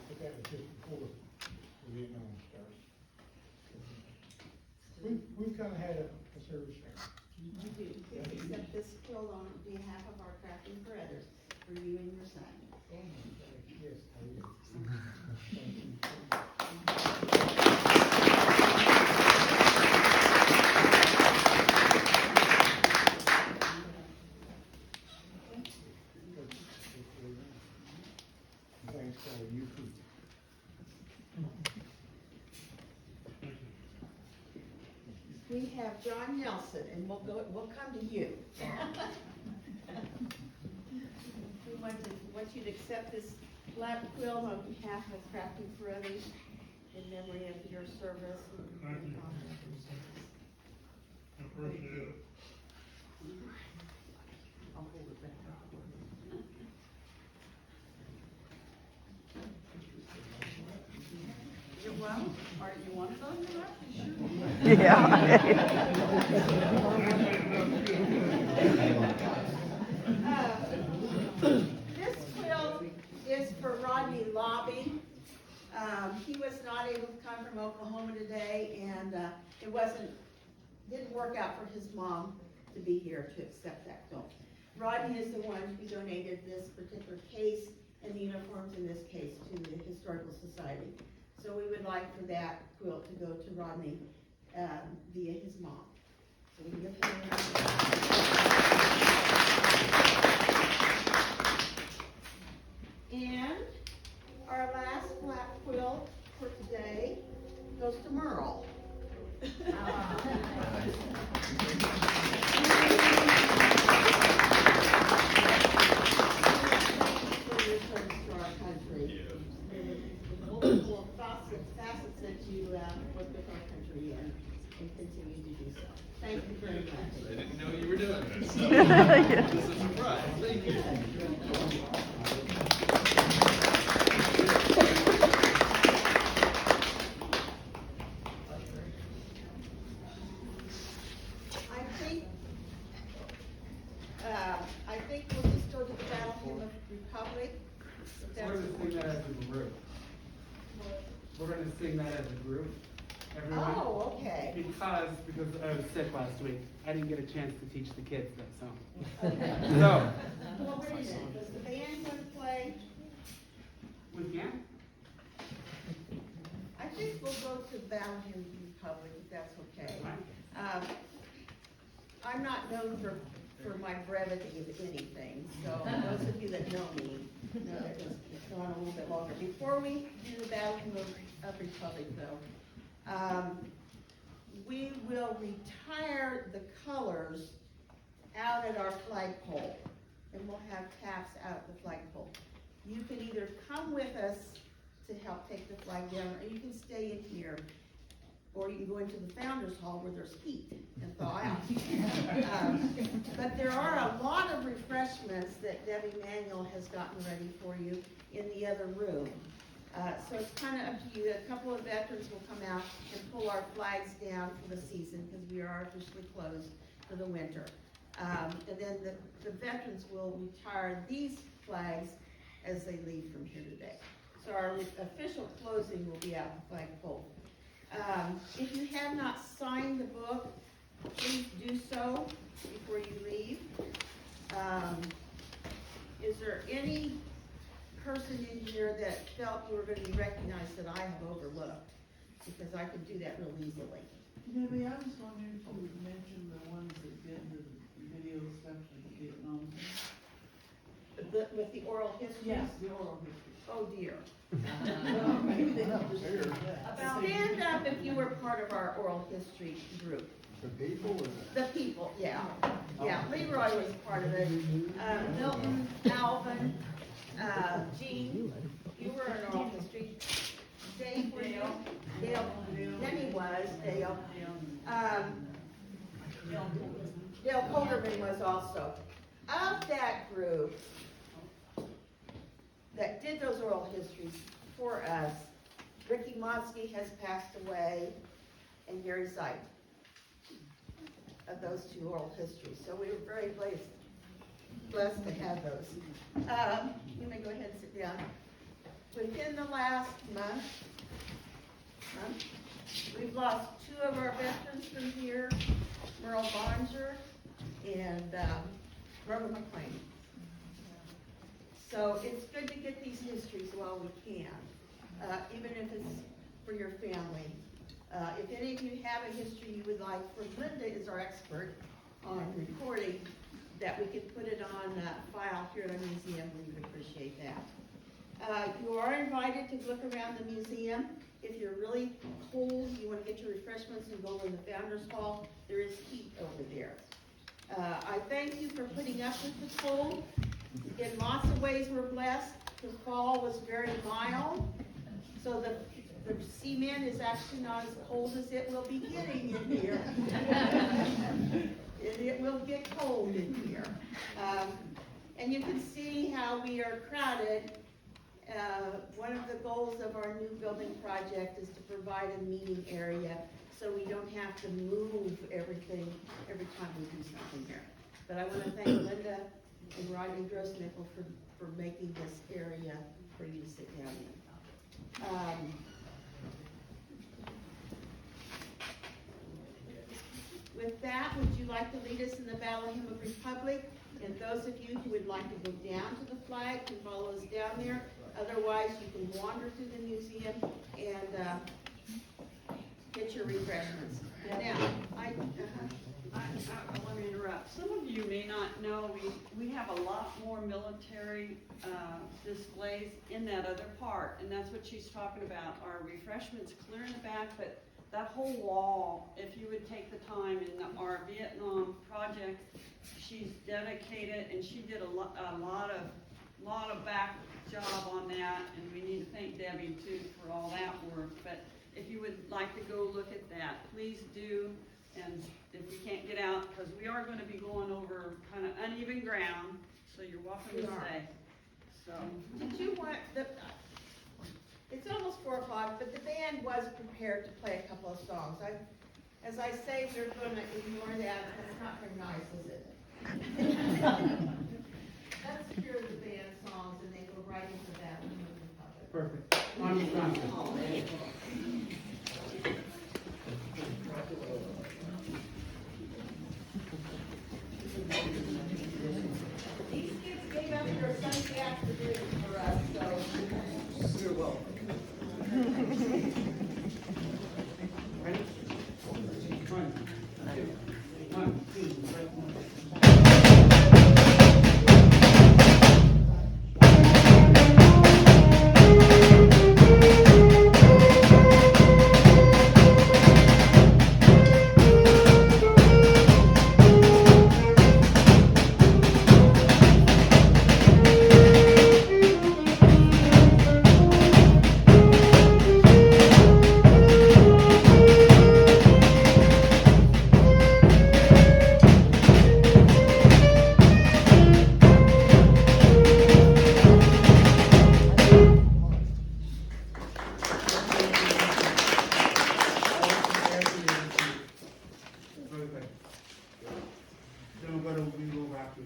Speaker 11: but that was just before the Vietnam started. We've kind of had a service there.
Speaker 1: You do. Please accept this quilt on behalf of our crafting for others, for you and your son.
Speaker 11: Yes, I will. Thank you. Thanks to all you people.
Speaker 1: We have John Nelson, and we'll come to you. We want you to accept this black quilt on behalf of Crafting for Others in memory of your service.
Speaker 2: Thank you. I appreciate it.
Speaker 1: I'll hold it back.
Speaker 7: Well, or you want it on your lap?
Speaker 1: This quilt is for Rodney Lobby. He was not able to come from Oklahoma today, and didn't work out for his mom to be here to accept that quilt. Rodney is the one who donated this particular case and the uniforms in this case to the Historical Society. So we would like for that quilt to go to Rodney via his mom. So we can give him a round. And our last black quilt for today goes to Murl. For your service to our country. The multiple facets that you work with our country in and continue to do so. Thank you very much.
Speaker 5: I didn't know you were doing this. So this is a surprise. Thank you.
Speaker 1: I think we'll just go to the Battlefield of the Republic. If
Speaker 6: We're
Speaker 1: that's-
Speaker 6: gonna sing that as a group. We're gonna sing that as a group.
Speaker 12: everyone.
Speaker 7: Oh, okay.
Speaker 12: Because I was sick last week, I didn't get a chance to teach the kids that song. So,
Speaker 7: Well, wait a minute, does the band want to play?
Speaker 12: we can.
Speaker 7: I think we'll go to Valiant Republic, if that's okay. I'm not known for my brevity of anything, so those of you that know me, know that it's gone a little bit longer. Before we do the Battle of Republic though, we will retire the colors out at our flagpole, and we'll have taps out at the flagpole. You can either come with us to help take the flag down, or you can stay in here, or you can go into the Founders Hall where there's heat and thaw out. But there are a lot of refreshments that Debbie Manuel has gotten ready for you in the other room. So it's kind of up to you. A couple of veterans will come out and pull our flags down for the season, because we are officially closed for the winter. And then the veterans will retire these flags as they leave from here today. So our official closing will be out the flagpole. If you have not signed the book, please do so before you leave. Is there any person in here that felt you were going to be recognized that I have overlooked? Because I could do that real easily.
Speaker 13: Maybe I was wondering if you would mention the ones that did the video stuff with Vietnam.
Speaker 7: With the oral history?
Speaker 13: Yes, the oral history.
Speaker 7: Oh dear. Stand up if you were part of our oral history group.
Speaker 10: The people or
Speaker 7: The people, yeah. Yeah, Leroy was part of it. Milton, Alvin, Jean, you were in oral history. Dave, were you? Dale, Denny was, Dale. Dale Colderman was also. Of that group that did those oral histories for us, Ricky Monsky has passed away, and Gary Zeit, of those two oral histories. So we were very blessed to have those. You may go ahead and sit down. Within the last month, we've lost two of our veterans from here, Murl Riedel and Robert McLean. So it's good to get these histories while we can, even if it's for your family. If any of you have a history you would like, for Linda is our expert on recording, that we could put it on file here at our museum, we would appreciate that. You are invited to look around the museum. If you're really cold, you want to get your refreshments and go in the Founders Hall, there is heat over there. I thank you for putting up with the cold. In lots of ways we're blessed. The fall was very mild, so the cement is actually not as cold as it will be getting in here. It will get cold in here. And you can see how we are crowded. One of the goals of our new building project is to provide a meeting area so we don't have to move everything every time we do something here. But I want to thank Linda and Rodney Grossnickel for making this area for you to sit down in. With that, would you like to lead us in the Battle Hymn of Republic? And those of you who would like to go down to the flag can follow us down there. Otherwise, you can wander through the museum and get your refreshments. Now,
Speaker 14: I want to interrupt. Some of you may not know, we have a lot more military displays in that other part, and that's what she's talking about. Our refreshments clear in the back, but that whole wall, if you would take the time in our Vietnam project, she's dedicated, and she did a lot of back job on that, and we need to thank Debbie too for all that work. But if you would like to go look at that, please do. And if you can't get out, because we are going to be going over kind of uneven ground, so you're welcome to stay. So,
Speaker 7: did you want it's almost 4 o'clock, but the band was prepared to play a couple of songs. As I say, we're going to ignore that. It's not very nice, is it? Let's hear the band songs, and they go right into that.
Speaker 12: Perfect. On your front.
Speaker 14: to do for us, so.
Speaker 12: You're welcome. Ready? One, two, three. Then we'll go to, we go back to.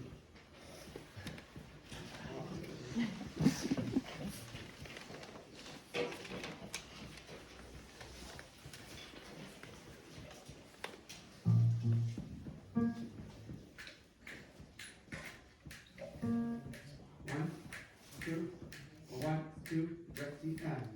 Speaker 12: One, two, ready, time.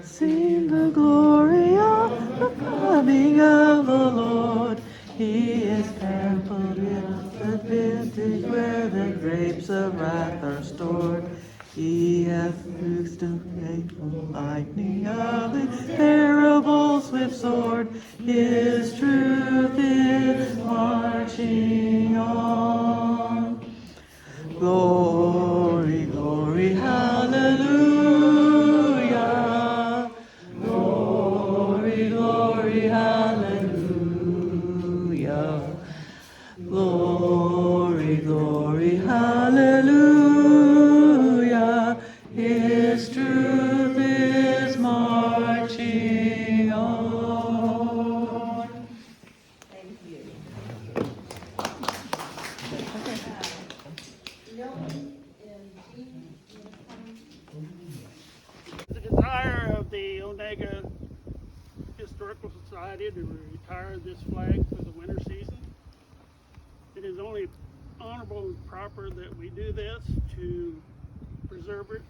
Speaker 9: Sing the glory of the coming of the Lord. He is trampled in the vintage where the grapes of wrath are stored. He hath loosed the faithful lightning of the terrible swift sword. His truth is marching on. Glory, glory, hallelujah. Glory, glory, hallelujah. Glory, glory, hallelujah. His truth is marching on.
Speaker 7: Thank you.
Speaker 2: The desire of the Onaga Historical Society to retire this flag for the winter season. It is only honorable and proper that we do this to preserve it